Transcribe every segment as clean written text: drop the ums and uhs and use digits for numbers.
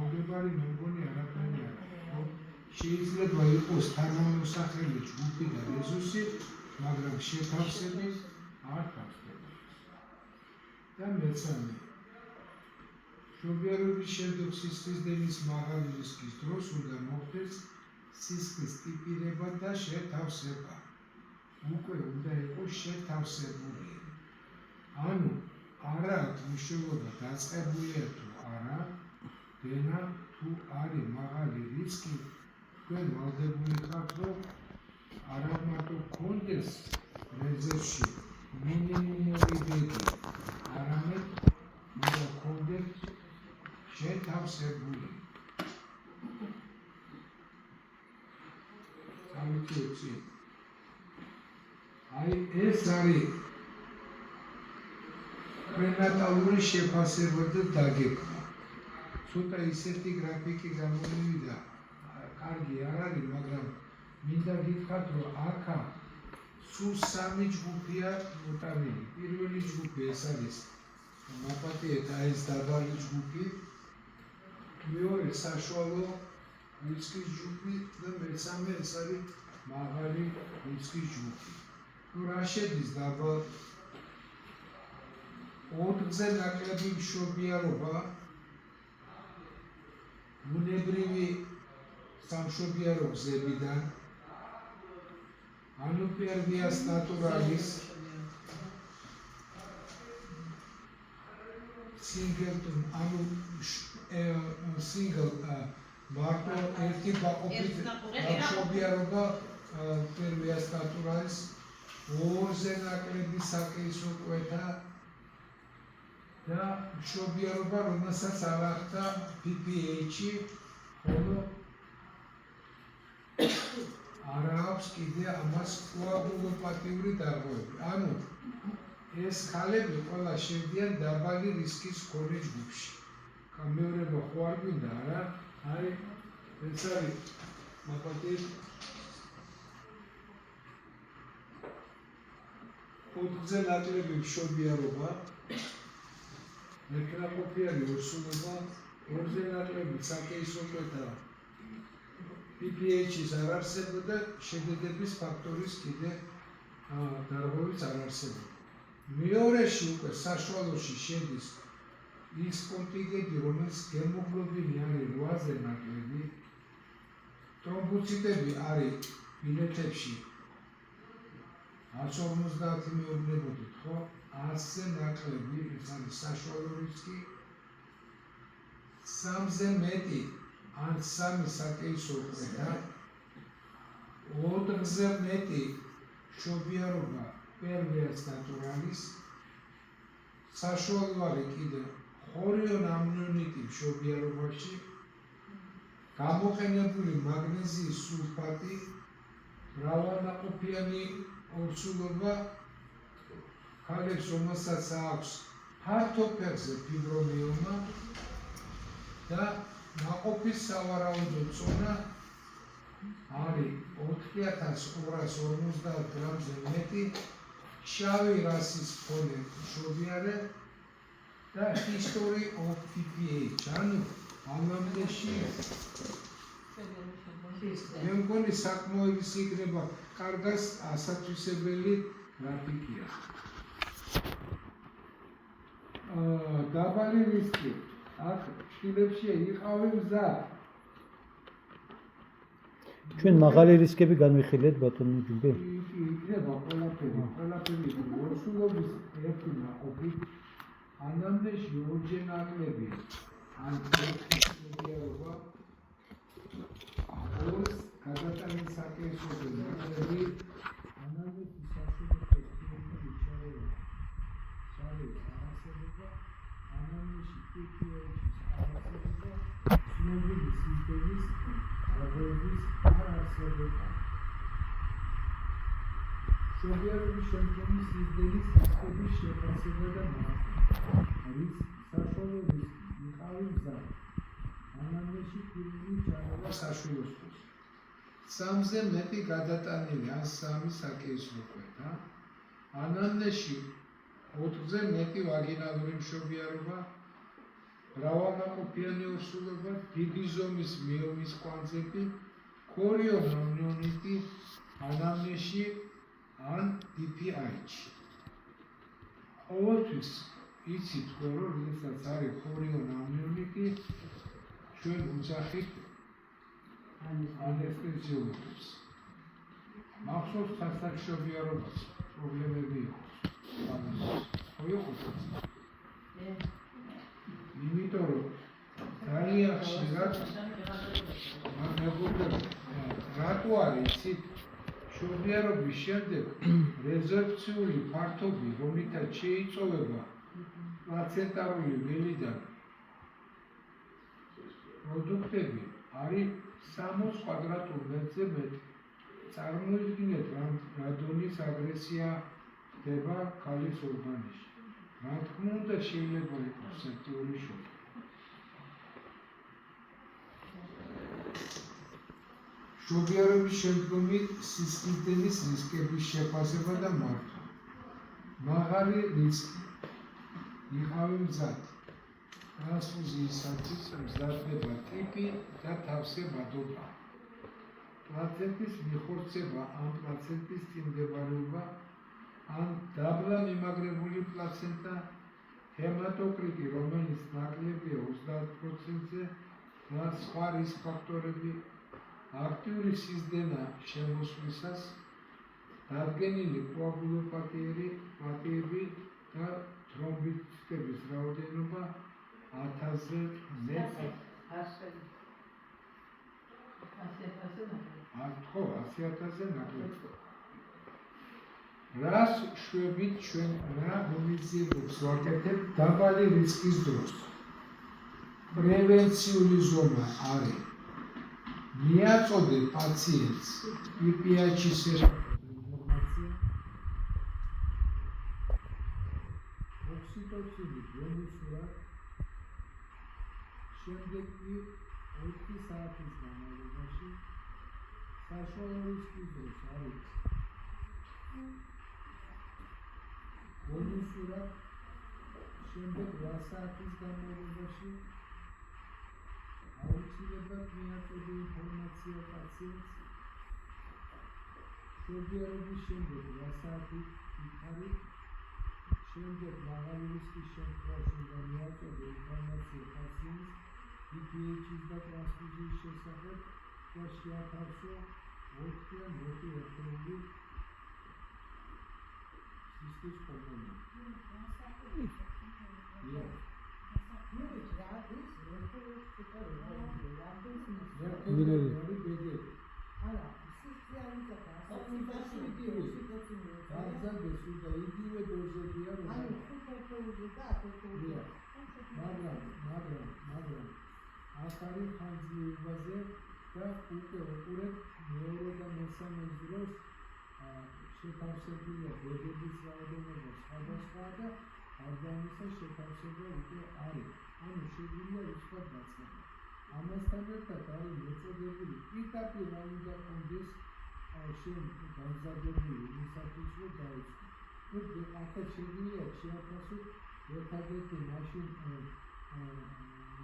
ალგებრული მე მგონი არაფერი არ არის. შეიძლება იყოს თანამოსახელი ჯგუფი და რეზუსი, მაგრამ შეთავსების არ თავსდება. და მესამე მშობიარობის შემდეგ სისხლის დენის მაღალი რისკის დროს უნდა მოხდეს სისხლის ტიპირება და შეთავსება. უკვე უნდა იყოს შეთავსებული. ანუ არა აქვს მნიშვნელობა დაწყებულია თუ არა, დენა თუ არის მაღალი რისკი, თქვენ ვალდებული ხართ, რომ არა მარტო გქონდეს რეზერვში მინიმუმური ბედი, არამედ უნდა გქონდეს შეთავსებული. სამიწევში. აი ეს არის პრენატალური შეფასება და დაგეგმა. ცოტა ისეთი გრაფიკი გამომივიდა, კარგი არ არის, მაგრამ მინდა გითხრათ, რომ აქა სულ 3 ჯგუფია მოტანილი. პირველი ჯგუფი ეს არის მაპატიეთ ეს დაბალი ჯგუფი, მეორე საშუალო რისკის ჯგუფი და მესამე ეს არის მაღალი რისკის ჯგუფი. ნუ რა შედის დაბალ 4-ზე ნაკლები მშობიარობა, ბუნებრივი სამშობიარო გზებიდან, ანუ პერვიას ნატურალის single მარტო ერთი ბაყოფით მშობიარობა პერვიას ნატურალის, 2-ზე ნაკლები საკეისრო კვეთა და მშობიარობა, რომელსაც არ ახდა PPH-ი, ხოლო არ აქვს კიდე ამას კოაგულოპათიური დარღვევები. ანუ ეს ქალები ყველა შევდიან დაბალი რისკის მქონე ჯგუფში. გამეორება ხო არ გვინდა, არა? არის ეს არის მაპატიეთ 4-ზე ნაკლები მშობიარობა, მეკრაყოფიანი ორსულობა, 2-ზე ნაკლები საკეისრო კვეთა PPH-ის არ არსებობდა, შედედების ფაქტორის კიდე დარღვევიც არ არსებობდა. მეორეში უკვე საშუალოში შედის ის კონტინგენტი, რომელიც ჰემოგლობინი არის 8-ზე ნაკლები, ტრომბოციტები არის ბილეთებში 150 მეუბნებოდით, ხო? 100-ზე ნაკლები, ეს არის საშუალო რისკი, 3-ზე მეტი ან 3 საკეისრო კვეთა, 4-ზე მეტი მშობიარობა პერვიას ნატურალის, საშუალო არის კიდე ხორიონ ამნიონიტი მშობიარობაში, გამოყენებული მაგნეზიის სულფატი, მრავალნაყოფიანი ორსულობა, ქალებს, რომელსაც აქვს ფართო ფეხზე ფიბრომიომა და ნაყოფის სავარაუდო წონა არის 4250 გრამზე მეტი, შავი რასის მქონე მშობიარე და history of PPH. ანუ ამამდეში მე მგონი საკმაოდ იქნება კარგას ასათვისებელი გრაფიკია. დაბალი რისკი. აქ შვილებში იყავი მზა. ჩვენ მაღალი რისკები განვიხილეთ ბატონო ჯუბე. იქნება ყველაფერი ორსულობის ერთი ნაყოფი, ანამნეზში 2-ჯერ ნაკლები, ან მშობიარობა, 2 გადატანის საკეისრო ნაკლები, ანამნეზის საშუალო ტექნიკური ჩარევა, შარის არასებობა, ანამნეზში PPH-ის არასებობა, ცნობილი სისტემის დარღვევების არასებობა. მშობიარობის შემდგომი სიზდენის რისკების შეფასება და მართვა, საშუალო რისკი, იყავი მზა, ანამნეზში პირული ჩარევა საშუალოსთვის, 3-ზე მეტი გადატანილი ან 3 საკეისრო კვეთა, ანამნეზში 4-ზე მეტი ვაგინალური მშობიარობა, მრავალნაყოფიანი ორსულობა, დიდი ზომის მიომის კვანძები, ქორიონ ამნიონიტი, ანამნეში ან DPI-ში. ყოველთვის იცით ხო, რომ როდესაც არის ქორიონ ამნიონიტი, ჩვენ უძახით ანესთეზიოლოგებს. მახსოვს სასარგებლოებაც პრობლემები იყო. ხო იყო? იმიტომ რომ ძალიან ხშირად რატო არის იცით? მშობიარობის შემდეგ რეზორბციული ფართობი, რომლითაც შეიწოვება პლაცენტარული ველიდან პროდუქტები, არის 60 კვადრატულ მეტრზე მეტი. წარმოიდგინეთ, რა დონის აგრესია ხდება ქალის ორგანიზმში. რა თქმა უნდა, შეიძლება იყოს სექტიული შოქი. მშობიარობის შემდგომი სისხლდენის რისკების შეფასება და მართვა. მაღალი რისკი. იყავი მზად. ტრანსფუზიისათვის მზადდება ტიპი და თავსებადობა. პლაცენტის მიხორცება ან პლაცენტის წინდებარეობა, ან დაბლა მიმაგრებული პლაცენტა, ჰემატოკრიტი, რომელიც ნაკლებია 30%-ზე და სხვა რისკ ფაქტორები, აქტიური სისხლდენა შემოსვლისას, დადგენილი კოაგულოპათიები და თრომბიტების რაოდენობა 1000-ზე მეტი. 100,000-ზე ნაკლები. რას შვებით ჩვენ რა მონიციპებს ვაკეთებთ დაბალი რისკის დროს? პრევენციული ზონა არის. მიაწოდე პაციენტს PPI-ში ინფორმაცია, ოქსიტოცინი ბონუსურად, შემდეგ კი 4 საათის განმავლობაში საშუალო რისკის დროს არის ბონუსურად, შემდეგ 8 საათის განმავლობაში აუცილებლად მიაწოდე ინფორმაცია პაციენტს, მშობიარობის შემდეგ 8 საათი იქარით, შემდეგ მაღალი რისკის შემთხვევაში უნდა მიაწოდე ინფორმაცია პაციენტს DPH-ის და ტრანსფუზიის შესახებ და შეათავსო 4-იან მოთხოვებული სისხლის ჰორმონები. მაგრამ აქ არის ხანძრიებაზე და უკვე უყურეთ მეორე და მესამე დროს შეთავსებულია ბედების რაოდენობა სხვადასხვა და გარდა ამისა შეთავსება უკვე არის. ანუ შეგვიძლია უცხოდ დაწყება. ამასთან ერთად არის მოწოდებული პირდაპირ რა უნდა კონდეს შენ გამზადებული იმისათვის, რომ დაიწყო. ახლა შეგვიძლია შეაფასოთ ერთადერთი მაშინ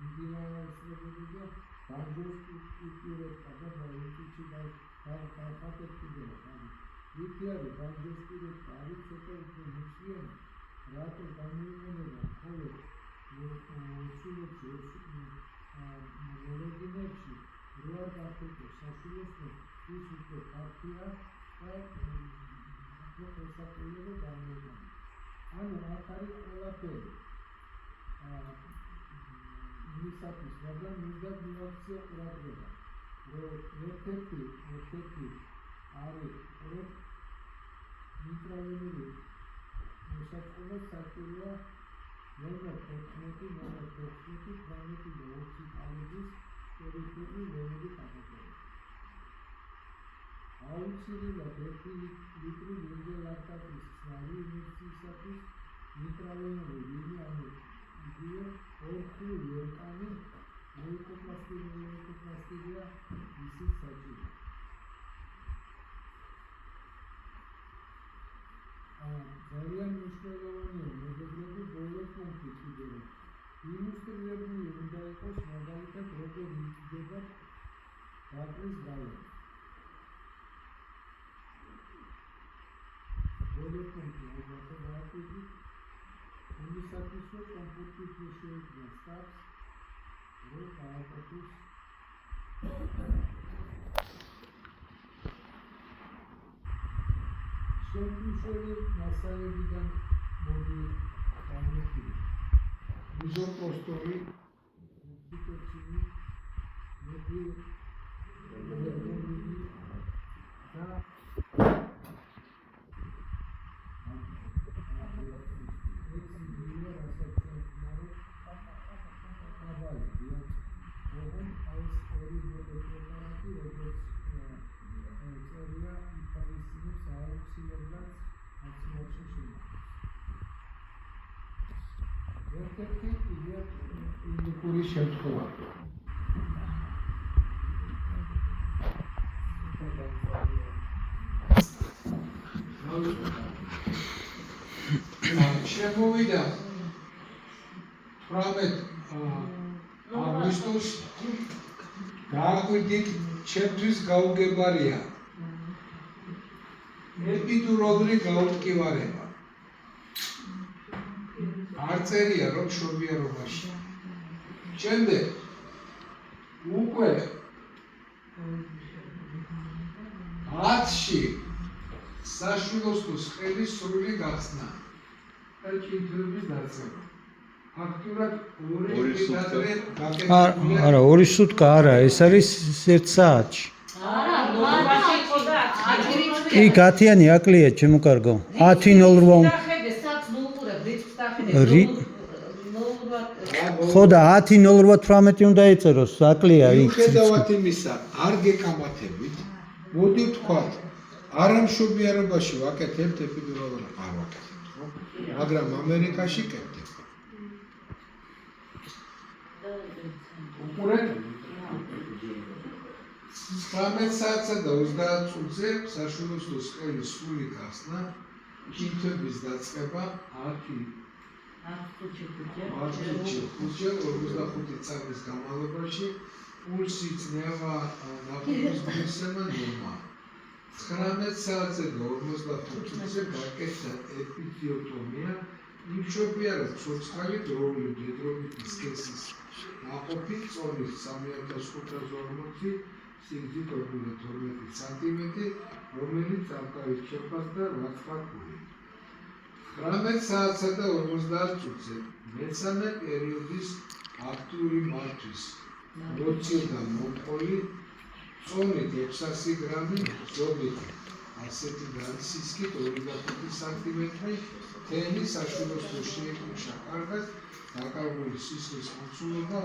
ინდივიდუალიზებული და ბანჯოს პირობა და ბაიუტიჩი დავხატეთ კიდევ. ვიქი არის ბანჯოს პირობა, არის ცოტა უფრო მუცლიანი, რატო გამოიყენება მხოლოდ სულებში, მოლოდინებში, რო არ გახდოს საშუალო ის უფრო ფართია და უფრო ესაკულება გამოიყენება. ანუ აქ არის ყველაფერი. იმისათვის, მაგრამ მინდა მიაქცია ყურადღება, რომ ერთ-ერთი არის ინტრავენული მოსაწყობა საჭიროა ნორმალ 14, 18 და 20 კალორის პერიფერიული ვენების აღება. აუცილებლად 1 ლიტრი ვენზელაქტატის ცნარი ინjekციისათვის ინტრავენული ლინი ანუ იგივე 2 ვერტანი ლეიკოპლასტია ისიც საჭიროა. ძალიან მნიშვნელოვანია მეგობრები ბოლოს პუნქტი კიდევ. ილუსტრირებული დაკრის გავლენა. ბოლო პუნქტი ალბათ დააკვირდით. იმისათვის რომ კომპიუტერი შეექმნა სტაბს, რომ გააკეთოს შემთხვევი მასალებიდან მოდი გამოვიდეს. Изопросторы, ситуации, моды, да. Indicuri შემთხვევა. შემოვიდა 18 აგვისტოს გააკვირდით ჩემთვის გაუგებარია ეპიდურალური გაუტკივარება. არ წერია რომ მშობიარობაში. შემდეგ უკვე 10-ში საშვილოსნოს ხელის სრული გახსნა და ჭირთვების დაცემა. ფაქტურად 2 წუთი გაკეთებულია. არა, 2 სუტკა არა, ეს არის 1 საათში. არა, ნორმალურად იყო და 10 კი, გათიანი აკლია, ჩემო კარგო. 10:08. დახედე, საათს მოუყურებ, რიცხვს დახედე. ხო და 10:08 უნდა ეწეროს, აკლია იქ. მიუხედავად იმისა, არ გეკამათებით, მოდი ვთქვათ, არა მშობიარობაში ვაკეთებთ ეპიდურალურ არ ვაკეთებთ, ხო? მაგრამ ამერიკაში კეთდებთ. უყურეთ 19 საათსა და 30 წუთზე საშვილოსნოს ხელის სრული გახსნა, ჭირთვების დაწყება 10 45 წამის განმავლობაში პულსი წნევა ნაბუქის მისცემა ნორმა. 19 საათზე და 45 წუთზე გაკეთდა ეპიდიოტომია, იმშობიარა ცოცხალი დროული მდედრობითი სქესის ნაყოფი წონის 3540 სიგრძით 12 სანტიმეტრი, რომელიც აკავით შეფასდა 8 კუბი. 19 საათსა და 50 წუთზე მესამე პერიოდის აქტიური მართვის მოცილდა მომყოლი წონით 600 გრამი, ზოგით 100 გრამი სისქით 25 სანტიმეტრი, თელი საშვილოსნოს შეეკუმშა კარგად დაკარგული სისხლის ხორცულობა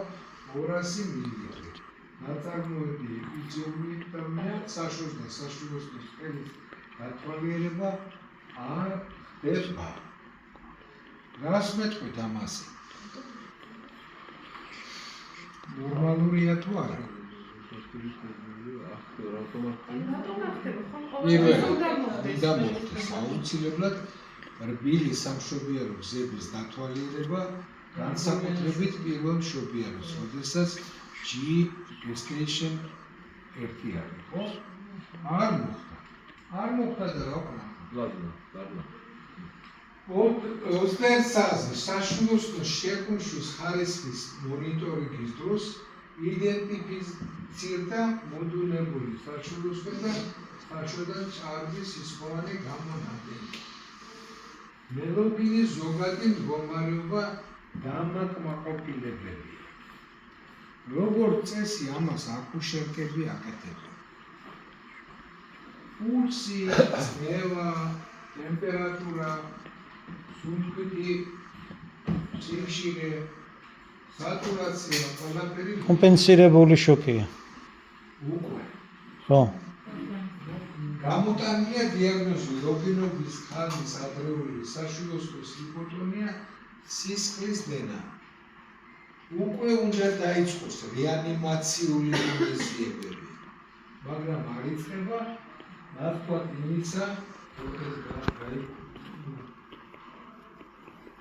200 მილილიტრი. ნაწარმოები ეპიდიომიექტომია, საშოს და საშვილოსნოს ხელის დათვალიერება არ ხდება. რას მეტყვით ამაზე? ნორმალურია თუ არა? მინდა მოხდეს აუცილებლად რბილი სამშობიარო გზების დათვალიერება, განსაკუთრებით პირველ მშობიაროს, როდესაც G gestation 1 არის, ხო? არ მოხდა. არ მოხდა და რა ვქნა? ლაზნა. 21 საათზე საშვილოსნოს შექმნის ხარისხის მონიტორინგის დროს იდენტიფიცირდა მოდულებული საშვილოსნო და საშვილოსნოდან ჭარბის სისხლოვანი გამონადენი. მელოდინის ზოგადი მდგომარეობა დამაკმაყოფილებელია. როგორც წესი ამას აკუშერკები აკეთებენ. პულსი, წნევა, ტემპერატურა, სუნთქვითი სიხშირე, სატურაცია, ყველაფერი კომპენსირებული შოკია. უკვე. ხო. გამოტანილია დიაგნოზი ლოგინობის ხანის ადრეული საშვილოსნოს ჰიპოტონია, სისხლის დენა. უკვე უნდა დაიწყოს რეანიმაციული ინვეზიებები, მაგრამ არ იწყება ნაცვლად იმისა,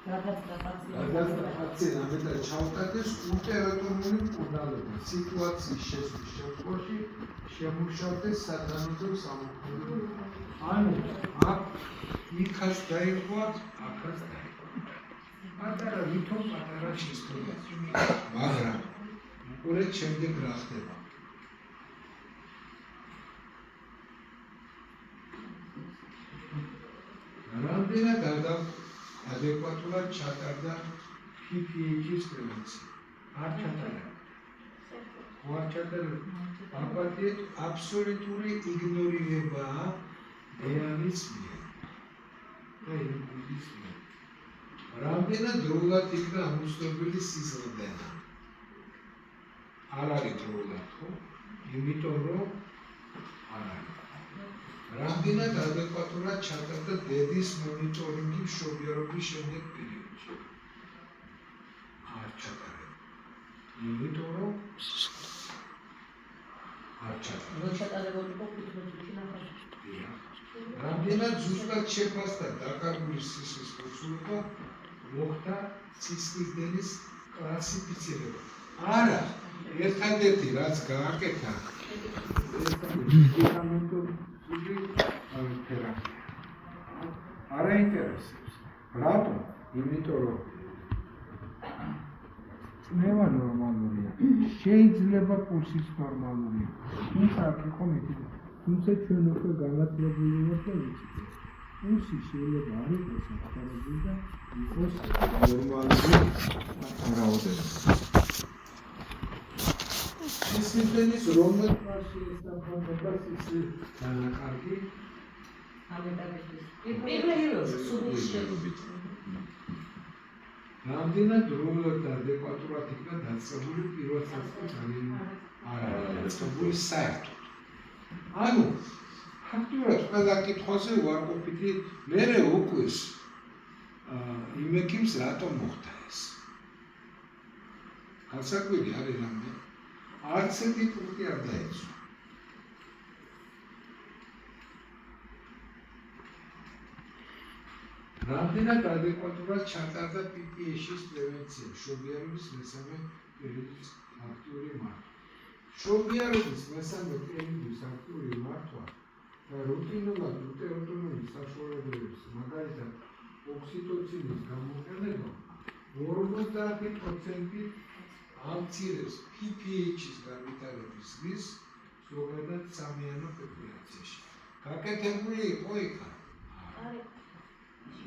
გადასტაფაცია ამეთა ჩავტადეს ულტერატუმული მკურნალობა სიტუაციის შესვლის შემთხვევაში შემუშავდეს სათანადო სამოქმედო ანუ აქ იქაც დაიხვა აქაც დაიხვა პატარა ვითომ პატარა შეცდომა მაგრამ უყურეთ შემდეგ რა ხდება რამდენად ადეკვატურად ჩატარდა PPH-ის პრევენცია? არ ჩატარდა. არ ჩატარდა. აბათეთ აბსოლუტური იგნორირებაა დეანის მიერ. და იმის მიერ. რამდენად დროულად იქნა ამოსწორებული სიზრდენა? არ არის დროულად, ხო? იმიტომ რომ არ არის. რამდენად ადეკვატურად ჩატარდა დედის მონიტორინგი მშობიარობის შემდეგ პერიოდში? არ ჩატარდა. იმიტომ რომ არ ჩატარდა. რამდენად ზუსტად შეფასდა დაკარგული სისხლის მოცულობა მოხდა სისხლისდენის კლასიფიცირება? არა, ერთადერთი რაც გააკეთა არ აინტერესებს. რატომ? იმიტომ რომ წნევა ნორმალურია. შეიძლება პულსიც ნორმალურია. თუმცა აქ იყო მეთქი. თუმცა ჩვენ უკვე განათლებული ვართ და ვიცით. პულსი შეიძლება არ იყოს აღწერებული და იყოს ნორმალური რაოდენობა. სისხლის რომელ კლასში ესწავლება სისხლის დანაკარგი? რამდენად დროულად და ადეკვატურად იქნა დაწყებული პირველ სასწრაფო არ არის დაწყებული საერთოდ. ანუ ფაქტურად ყველა კითხვაზე უარყოფითი მერე უკვეს იმ ექიმს რატომ მოხდა ეს? განსაკვირი არის რამე? არც ერთი პუნქტი არ დაეცვა. რამდენად ადეკვატურად ჩატარდა PPH-ის პრევენცია მშობიარობის მესამე პერიოდის აქტიური მართვა. მშობიარობის მესამე პერიოდის აქტიური მართვა და რუტინულად ულტერატუმული საშუალებების მაგალითად ოქსიტოცინის გამოყენება 50% ამცირებს PPH-ის განვითარების ხნის ზოგადად სამიანო პოპულაციაში. გაკეთებული იყო იქა? არა.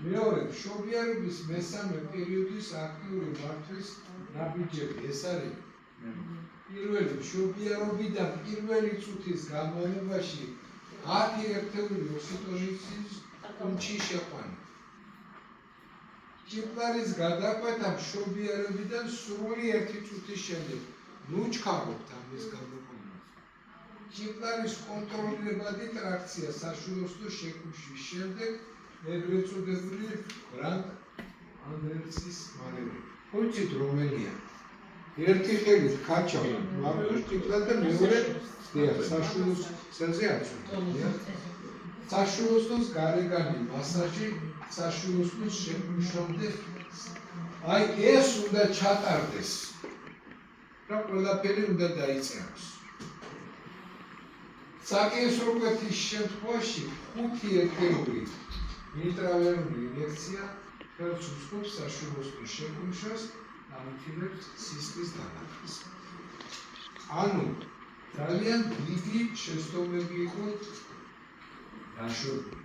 მეორე, მშობიარობის მესამე პერიოდის აქტიური მართვის ნაბიჯები, ეს არის პირველი მშობიარობიდან პირველი წუთის განმავლობაში 10 ერთეული ოქსიტოცინის კუნჩი შეყვანა. ჭიპლარის გადაკვეთა მშობიარობიდან სრული 1 წუთის შემდეგ. ნუ ჩქარობთ ამის გამოყენებას. ჭიპლარის კონტროლირებადი ტრაქცია საშუალო შეკუმშვის შემდეგ ეგრეთ წოდებული გრანტ ანდერსის მანევრი. ხუცით რომელია? ერთი ხელით ქაჩავ, მარკუს ჭიპლა და მეორე საშუალოს სელზე აწვდია. საშუალოს გარეგანი მასაჟი საშუალოს შემუშავდა. აი ეს უნდა ჩატარდეს. და ყველაფერი უნდა დაიწყოს. საკენსროპეთის შემთხვევაში 5 ერთეული ინტრავენული ინjekცია ხელს უწყობს საშუალოს შემუშავებას და ამცირებს სისხლის დანაკლისს. ანუ ძალიან დიდი შეცდომები იყო დაშორებული.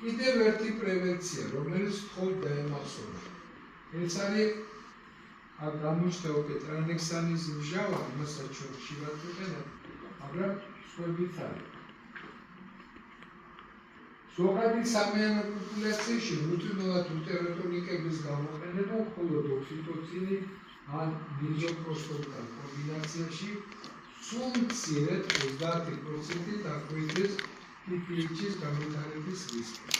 კიდევ ერთი პრევენცია, რომელიც მხოლოდ დაემახსოვრა. ეს არის გამოჩნდა უკვე ტრანექსანის მჟავა, იმასაც ჩვენ ხშირად ვიყენებთ, მაგრამ სხვაებიც არის. ზოგადი სამიანო პოპულაციაში რუტინულად ულტერატონიკების გამოყენება მხოლოდ ოქსიტოცინი ან მიზოპროსტოლთან კომბინაციაში სულ მცირედ 30% დაგვიდეს PPH-ის განვითარების რისკი.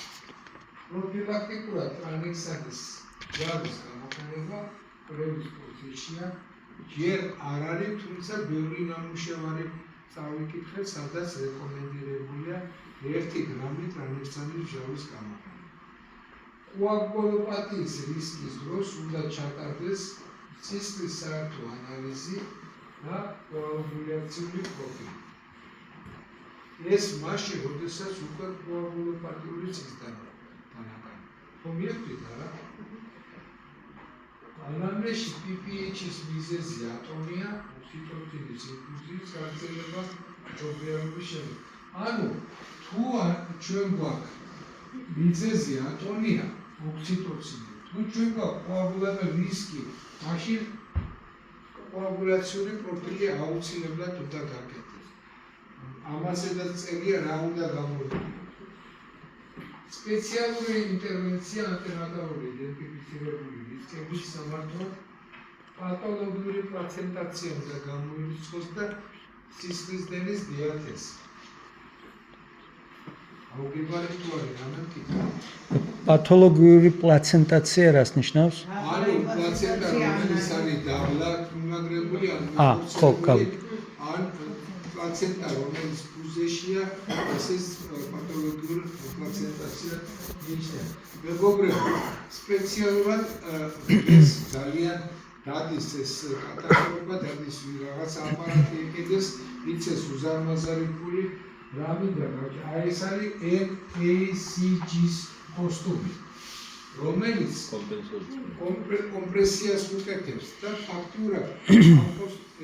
პროფილაქტიკურად ტრანექსანის ჯარის გამოყენება კვლევის პროცესშია, ჯერ არ არის, თუმცა ბევრი ნამუშევარი წავიკითხეთ, სადაც რეკომენდირებულია 1 გრამი ტრანექსანის მჟავის გამოყენება. კოაგულოპათიის რისკის დროს უნდა ჩატარდეს სისხლის საერთო ანალიზი და კოაგულაციული პროფილი. ეს მაშინ, როდესაც უკვე კოაგულოპათიური ცისკარი დანაკარგა. ხომ მიხვდით არა? ანამნეზში PPH-ის მიზეზი ატონია ოქსიტოცინის ინფუზიის გაგრძელება ჯობიარობის შემდეგ. ანუ თუ ჩვენ გვაქვს მიზეზი ატონია ოქსიტოცინის, თუ ჩვენ გვაქვს კოაგულების რისკი, მაშინ კოაგულაციური პროფილი აუცილებლად უნდა გაკეთდეს. ამასაც წერია რა უნდა გამოიყენოს. სპეციალური ინტერვენცია ანტენატალური იდენტიფიცირებული რისკების სამართლად პათოლოგიური პროცენტაცია უნდა გამოირიცხოს და სისხლის დენის დიათეზი. აუგებარი თუ არის რამე პათოლოგიური პლაცენტაცია რას ნიშნავს? ანუ პლაცენტა რომელიც არის დაბლა უმაგრებული ან ან პლაცენტა რომელიც ფუზეშია ეს პათოლოგიური პლაცენტაცია ნიშნავს. მეგობრებო, სპეციალურად ეს ძალიან დადის ეს კატასტროფა, დადის რაღაც აპარატი იყიდეს, იცეს უზარმაზარი ფული, რამიდა აი ეს არის MACG-ის კოსტუმი, რომელიც კომპრესიას უკეთებს და ფაქტურად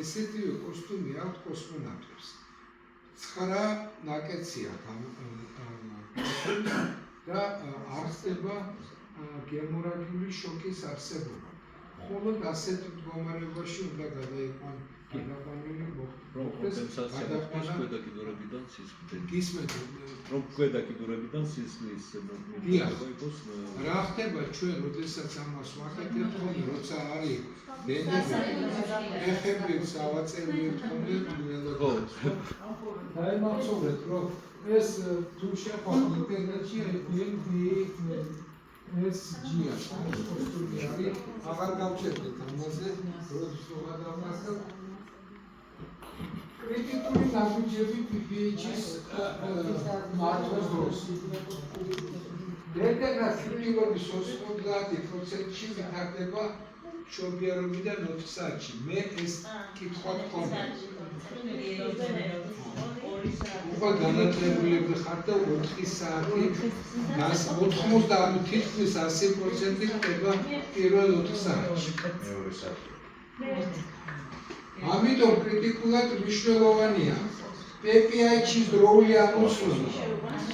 ესეთივე კოსტუმი აქვს კოსმონავტებს. 9 ნაკეცი აქვს და არ ხდება გემორაგიული შოკის არსებობა. მხოლოდ ასეთ მდგომარეობაში უნდა გადაიყვან გადაყვანილი ქვედაკიდურებიდან სისხლი. გისმენთ? რომ ქვედაკიდურებიდან სისხლის იყოს. რა ხდება ჩვენ, როდესაც ამას ვაკეთებთ, ხოლმე როცა არის ეხები სავაწელიეთ ხოლმე ხო. დაიმახსოვრეთ, რომ ეს თუ შეხვდით ინტერნეტში MACG-ია, კოსტუმი არის, აღარ გავჩერდეთ ამაზე, როდის რომ გადავასწავლ. კრიტიკული ნაბიჯები PPH-ის მართვას დროს. დეინტეგრაციული 90%-ში ვითარდება მშობიარობიდან 4 საათში. მე ეს კითხვა გქონდა. უკვე განათლებულები ხარ და 4 საათი 90 ანუ თითქმის 100% ხდება პირველ 4 საათში. მეორე საათი. ამიტომ კრიტიკულად მნიშვნელოვანია PPH-ის დროული ამოსვლა,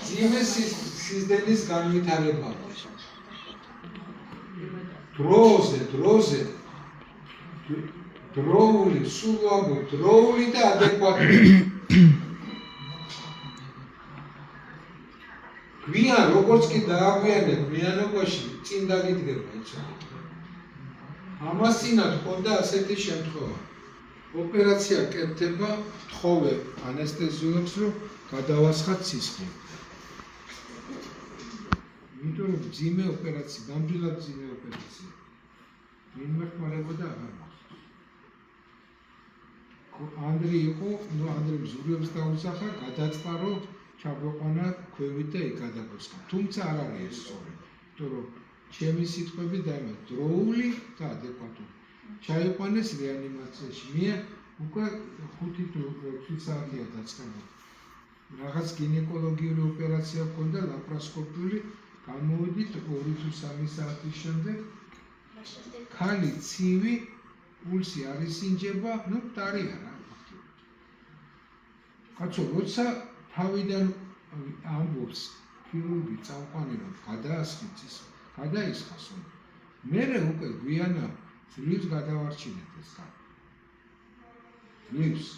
ძიმე სისხლის განვითარება. დროზე დროული, სულ ვამბობ, დროული და ადეკვატური. გვიან როგორც კი დააგვიანებ მიანობაში წინ დაგიდგება იცოდეთ. ამასინად ხონდა ასეთი შემთხვევა. ოპერაცია კეთდება, თხოვე ანესთეზიოლოგს, რომ გადავასხათ სისხლი. იმიტომ რომ ძიმე ოპერაცია, ნამდვილად ძიმე ოპერაცია. ვინ მეხმარებოდა აღარ მახსოვს. ანდრი იყო, ანდრემ ზურებს დაუსახა, გადაწყდა, რომ ჩაგვეყვანა ქვევით და იქ გადაგოსხა. თუმცა არ არის ეს სწორი. იმიტომ რომ ჩემი სიტყვები დაემატა დროული და ადეკვატური. ჩაიყვანეს რეანიმაციაში. მე უკვე 5 თუ 6 საათია დაწყებული. რაღაც გინეკოლოგიური ოპერაცია ჰქონდა, ლაპარასკოპიული, გამოვიდით 2 თუ 3 საათის შემდეგ. ქალი ცივი, პულსი არ ისინჯება, მტარია რა ფაქტობრივად. კაცო, როცა თავიდან ამბობს ქირურგი წამყვანი რომ გადაასხით ის, გადაისხასო. მერე უკვე გვიანა ძლივს გადავარჩინეთ ეს კაცი. ძლივს.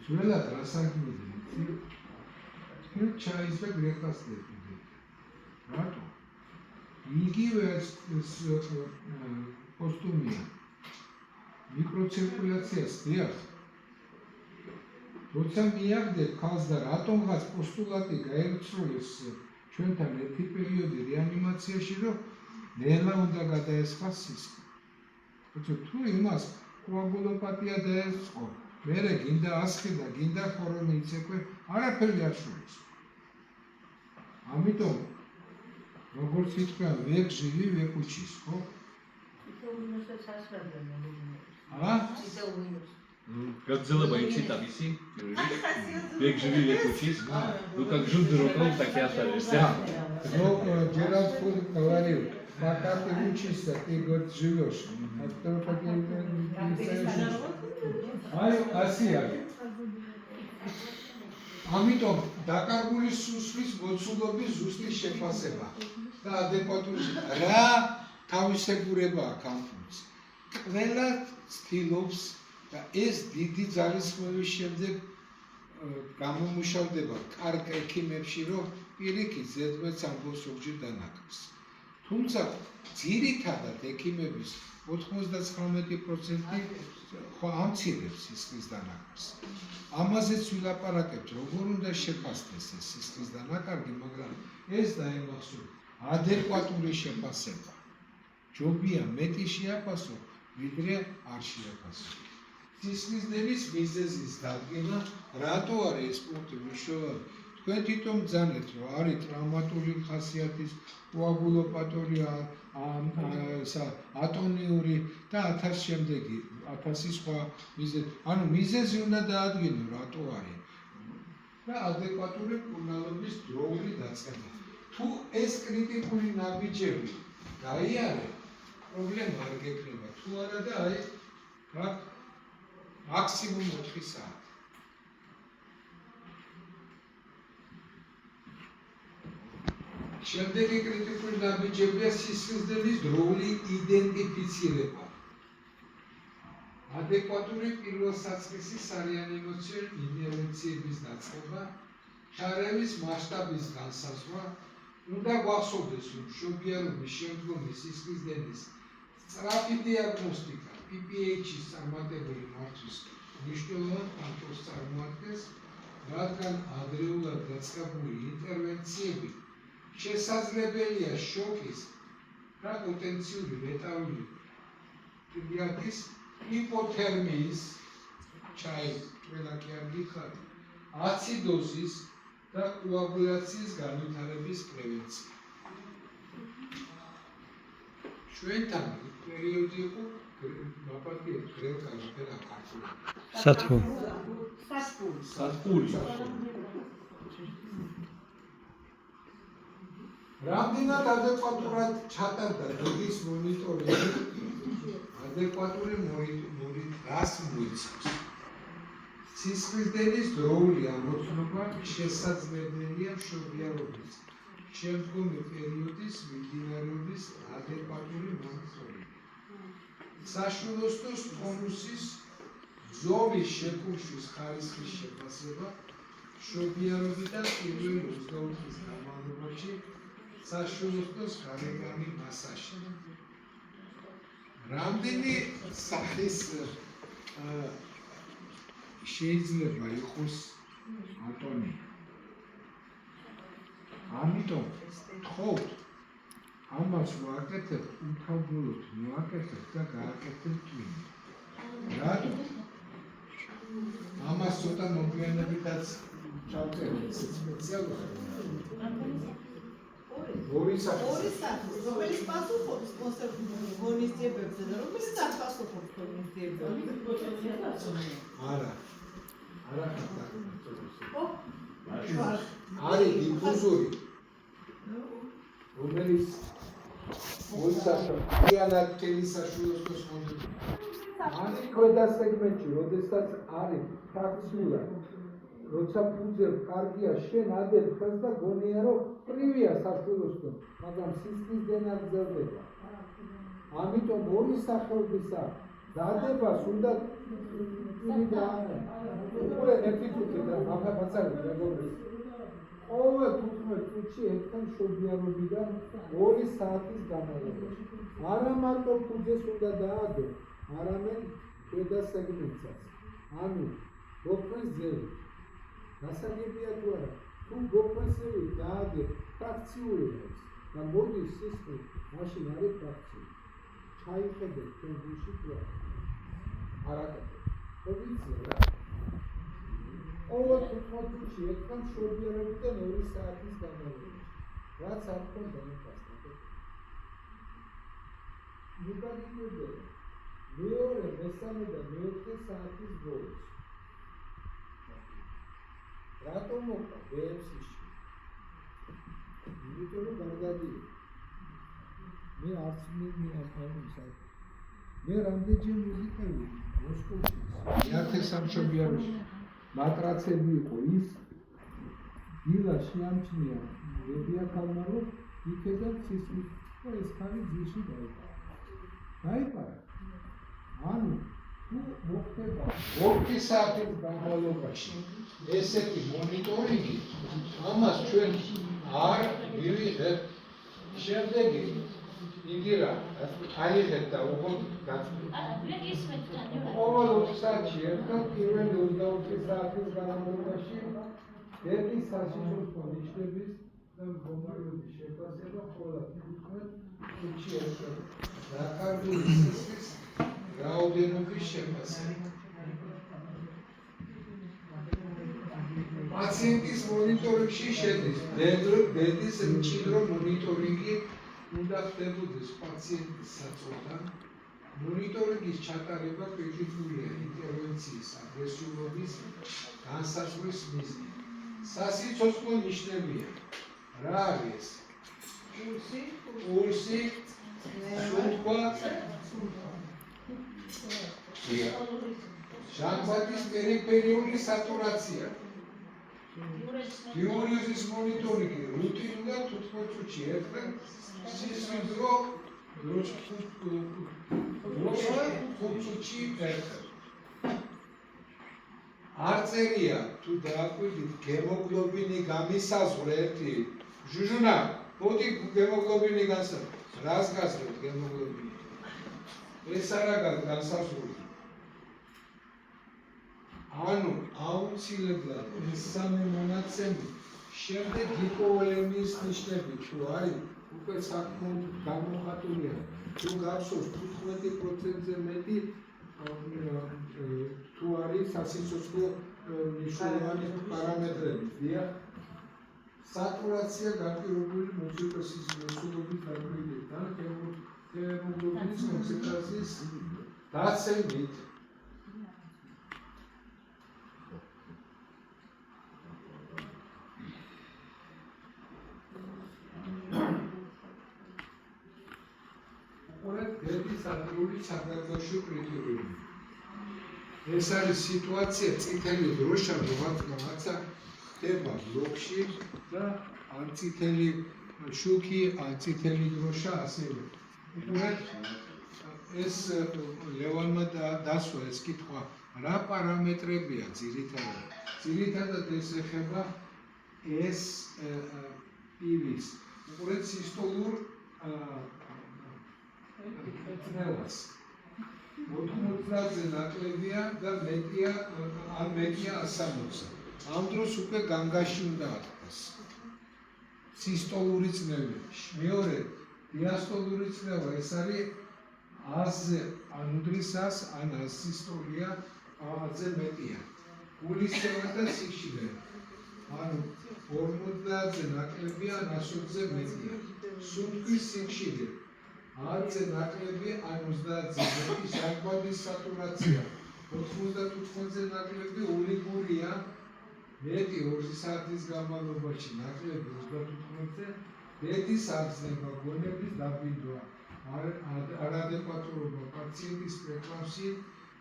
ძველად რა საქმეა? თქვენ ჩაის და გრეხას დებდით. რატო? იგივე ეს კოსტუმია. მიკროცირკულაციას დიახ. როცა მიაგდებ ქალს და რატომღაც პოსტულატი გაერწროლეს ჩვენთან ერთი პერიოდი რეანიმაციაში, რომ ნელა უნდა გადაესხას სისხლი. თუ იმას კოაგულოპათია დაეწყო, მერე გინდა ასხი და გინდა ხორონი იცეკვე, არაფერი არ შორის. ამიტომ როგორც ითქვა, ვეგ ვეგ უჩის, ხო? Godzilla იცით ამისი? ვეგ ჟივი ვეგ უჩის? Ну как жудроко, так и остается. Ну, Джеральд Фуд говорил, пока ты учишься, ты год живешь. А кто пока Асия. ამიტომ დაკარგული სუსლის მოცულობის ზუსტი შეფასება და ადეკვატური რა თავისებურება აქვს ამ ფუნქციას. ყველა ცდილობს და ეს დიდი ძალისხმევის შემდეგ გამომუშავდება კარგ ექიმებში, რომ პირიქით ზედმეტს ამბობს ზოგჯერ დანაკლს. თუმცა ძირითადად ექიმების 99% ხო ამცირებს სისხლის დანაკლს. ამაზეც ვილაპარაკებთ, როგორ უნდა შეფასდეს ეს სისხლის დანაკარგი, მაგრამ ეს დაემახსოვრა ადეკვატური შეფასება. ჯობია მეტი შეაფასო, ვიდრე არ შეაფასო. სისხლის დენის მიზეზის დადგენა, რატო არის ეს პუნქტი მნიშვნელოვანი? თქვენ თვითონ ბრძანეთ, რომ არის ტრავმატული ხასიათის, კოაგულოპათია, ატონიური და 1000 შემდეგი, 1000 სხვა მიზეზი. ანუ მიზეზი უნდა დაადგინო, რატო არის და ადეკვატური მკურნალობის დროული დაწყება. თუ ეს კრიტიკული ნაბიჯები გაიარეთ, პრობლემა არ გექნება. თუ არა და აი აქ მაქსიმუმ 4 საათი. შემდეგი კრიტიკული ნაბიჯებია სისხლის დენის დროული იდენტიფიცირება. ადეკვატური პირველ საწყისის სარეანიმაციო ინტერვენციების დაწყება, ჩარევის მასშტაბის განსაზღვრა, უნდა გვახსოვდეს, რომ მშობიარობის შემდგომი სისხლის დენის სწრაფი დიაგნოსტიკა PPH-ის წარმატებული მართვის მნიშვნელოვან ფაქტორს წარმოადგენს, რადგან ადრეულად დაწყებული ინტერვენციები შესაძლებელია შოკის და პოტენციური ლეტალური ტრიგრადის ჰიპოთერმიის, ჩაი ყველა კი არ გიხარით, აციდოზის და კოაგულაციის განვითარების პრევენცია. ჩვენთან პერიოდი იყო მაპატიეთ გრელკა ვერა ქართული. სათბური. რამდენად ადეკვატურად ჩატარდა დედის მონიტორინგი, ადეკვატური რას მოიცავს? სისხლის დენის დროული ამოცნობა შესაძლებელია მშობიარობის შემდგომი პერიოდის მიმდინარეობის ადეკვატური მონიტორინგი. საშვილოსნოს ტონუსის ზოლის შეკუმშვის ხარისხის შეფასება მშობიარობიდან პირველი 24 წლის განმავლობაში საშვილოსნოს გარეგანი მასაჟი. რამდენი სახის შეიძლება იყოს ატონი? ამიტომ თხოვთ ამას ვაკეთებთ, უთავბოლოდ მივაკეთებთ და გააკეთებთ ტვინი. რატო? ამას ცოტა მოგვიანებითაც ჩავწერეთ სპეციალურად. ორი სახის, რომელიც პასუხობს ღონისძიებებზე და რომელიც არ პასუხობს ღონისძიებებზე. არა არის დიფუზორი, რომელიც მოიცავს თელი საშუალოს მონიტორინგი. არის ქვედა სეგმენტში, როდესაც არის ფრაქციულად, როცა ფუძებ კარგია, შენ ადებ ხელს და გონია, რომ პრივია საშუალოსნო, მაგრამ სისხლის დენა გრძელდება. ამიტომ ორი სახეობისა დადებას უნდა უკვე ნეტიკუტი და მახაბაცარი მეგობრებს. ყოველ 15 წუთში ერთხელ მშობიარობიდან 2 საათის განმავლობაში. არა მარტო ფუძეს უნდა დაადო, არამედ ქვედა სეგმენტსაც. ანუ გოქმეს ძელი. გასაგებია თუ არა, თუ გოქმეს ძელი დაადე ფრაქციული და მოდის სისხლი, მაშინ არის ფრაქციული. ჩაიხედეთ თებუში თუ არაკეთებ. ვიცი რა. ყოველ 15 წუთში ერთხელ შორბიარებიდან 2 საათის განმავლობაში. რაც არ ქონდა მოკასტა. მოგაგიგვებდა. მეორე, მესამე და მეოთხე საათის ბოლოს. რატომ მოკლა BMC-ში? იმიტომ რომ გარდადიო. მე არც მე რამდენჯერ მივიყევი მოსკოვში. მეათე სამშობიაროში. მატრაცები იყო ის დილა შეამჩნია რებია კალმარო იქედან ცისმის და ეს ხარი ძილში დაიპარა. ანუ თუ მოხდება 2 საათის განმავლობაში ესეთი მონიტორინგი ამას ჩვენ არ მივიღებთ. შემდეგი იგი რა აიღეთ და უყოდ ყოველ 2 საათში ერთხელ პირველი 24 საათის განმავლობაში ერთი სასიცოცხლო ნიშნების და მდგომარეობის შეფასება ყველა 15 წუთში ერთხელ დაკარგული სისხლის რაოდენობის შეფასება. პაციენტის მონიტორინგში შედის ბედის მჭიდრო მონიტორინგი უნდა ხდებოდეს პაციენტის საწოლთან. მონიტორინგის ჩატარება პირდაპირია ინტერვენციის აგრესიულობის განსაზღვრის მიზნით. სასიცოცხლო ნიშნებია. რა არის? პულსი, სუნთქვა, ჟანგბადის პერიფერიული სატურაცია. დიურიზის მონიტორინგი რუტინულად 15 წუთში ერთხელ სისხლდრო წუთში ერთხელ. არ წერია თუ დააკვირდით გემოგლობინი გამისაზღვრე ერთი ჟუჟუნა მოდი გემოგლობინი განსაზღვრე. რას გასწრებთ გემოგლობინი? ეს არა განსაზღვრული. ანუ აუცილებლად ეს სამი მონაცემი შემდეგ ჰიპოვალემიის ნიშნები თუ არის უკვე საკმაოდ გამოხატულია. თუ გახსოვს 15%-ზე მეტი თუ არის სასიცოცხლო მნიშვნელოვანი პარამეტრები. დიახ. სატურაცია განპირობებული მოცულობის მოცულობის დაკვრილებიდან ჰემოგლობინის კონცენტრაციის დაცემით. ბედის ადრეული საგანგაშო კრიტერიუმი. ეს არის სიტუაცია წითელი დროშა, რომელცა ხდება ბლოკში და ან წითელი შუქი, ან წითელი დროშა ასევე. ეს ლევანმა დასვა ეს კითხვა, რა პარამეტრებია ძირითადად? ძირითადად ეს ეხება ეს პივის უყურეთ სისტოლურ წნევას. 90-ზე ნაკლებია და მეტია ან მეტია 160. ამ დროს უკვე განგაში უნდა ატყოს. სისტოლური წნევებში. მეორე დიასტოლური წნევა ეს არის 100-ზე ან უდრისას ან 100 სისტოლია 100-ზე მეტია. გულის წევა და სიხშირე. ანუ 50-ზე ნაკლებია ან 120-ზე მეტია. სუნთქვის სიხშირე 10-ზე ნაკლები ან 30-ზე მეტი ჟანგბადის სატურაცია. 95-ზე ნაკლები ოლიგურია მეტი 2 საათის განმავლობაში ნაკლები 35-ზე ბედის აღზნება გონების დაბინდვა არადეკვატურობა პაციენტის პრეკლამსი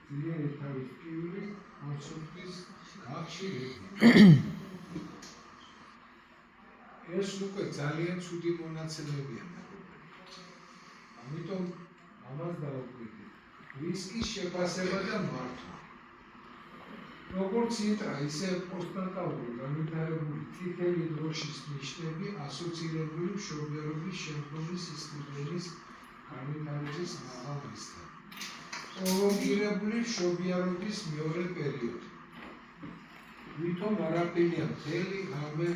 ძლიერი თავის ტკივილი ან სუნთქვის გახშირება. ეს უკვე ძალიან ცუდი მონაცემებია. ამიტომ ამას დავუკვირდით. რისკის შეფასება და მართვა. როგორც ინტრა, ისე პოსტნატალური განვითარებული წითელი დროშის ნიშნები ასოცირებული მშობიარობის შემდგომი სისხლდენის განვითარების მაღალ რისკთან. პროლონგირებული მშობიარობის მეორე პერიოდი. ვითომ არაფერია მთელი ღამე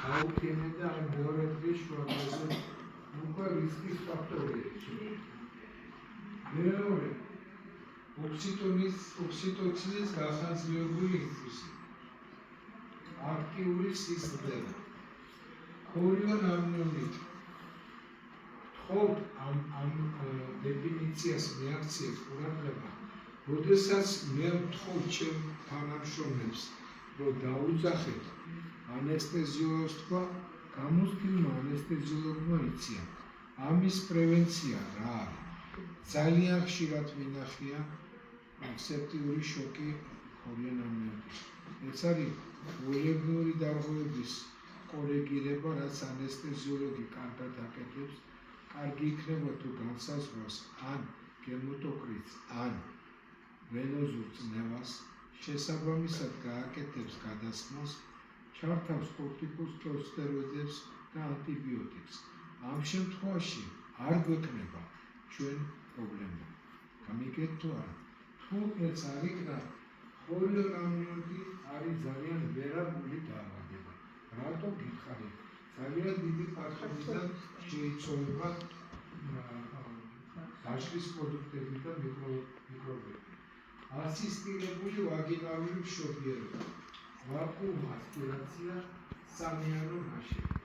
გაუქენე და ამ მეორე დღის შუაგულზე უკვე რისკის ფაქტორია. მეორე ოქსიტოცინის გახანძრებული იმპულსი, აქტიური სისხლდება, ქორიონ ამნიონით. გთხოვთ ამ დეფინიციას მიაქციეთ ყურადღება, როდესაც მე ვთხოვ ჩემ თანამშრომლებს, რომ დაუძახეთ ანესთეზიოლოგს თქვა, გამოსtildeმა ანესთეზიოლოგმა იციან. ამის პრევენცია რა არის? ძალიან ხშირად მინახია სეპტიური შოკი ქორიონ ამნიონით. ეს არის ველებნიური დარღვევების კორეგირება, რაც ანესთეზიოლოგი კარგად აკეთებს. კარგი იქნება თუ განსაზღვრავს ან გემოტოკრიტს, ან ვენოზურ წნევას, შესაბამისად გააკეთებს გადასხმას, ჩართავს კორტიკოსტეროიდებს და ანტიბიოტიკს. ამ შემთხვევაში არ გვექნება ჩვენ პრობლემა. გამიგეთ თუ არა? თუ ეს არ იქნა, ქორიონ ამნიონიტი არის ძალიან ვერაგული დაავადება. რატო გითხარით? ძალიან დიდი ფაქტორიდან შეიცვალება დაშლის პროდუქტები და მიკრობები. ასისტირებული ვაგინალური მშობიერება, ვაკუუმ ასპირაცია, სამიანო ნაშები,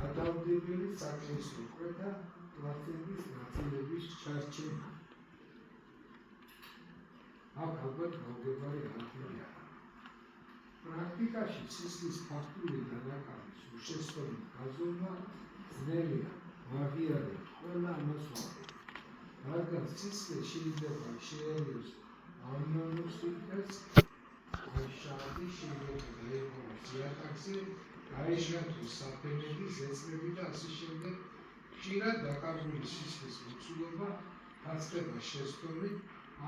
გადავდებელი საქმის უყვეთა, პლაცენტის ნაწილების ჩარჩენა. აქ ალბათ მოგებარი ადგილია. პრაქტიკაში სისხლის ფაქტური დანაკარგის უშეცდომი გაზომვა ძნელია, ვაღიარებთ ყველა ამას ვაკეთებთ. რადგან სისხლი შეიძლება შეერიოს ამინოქსიდებს, შარდი შეიძლება დაეყოლოს იატაკზე, გაეშალოს საფენები, ზეწრები და ასე შემდეგ. ხშირად დაკარგული სისხლის მოცულობა გაცდება შეცდომით,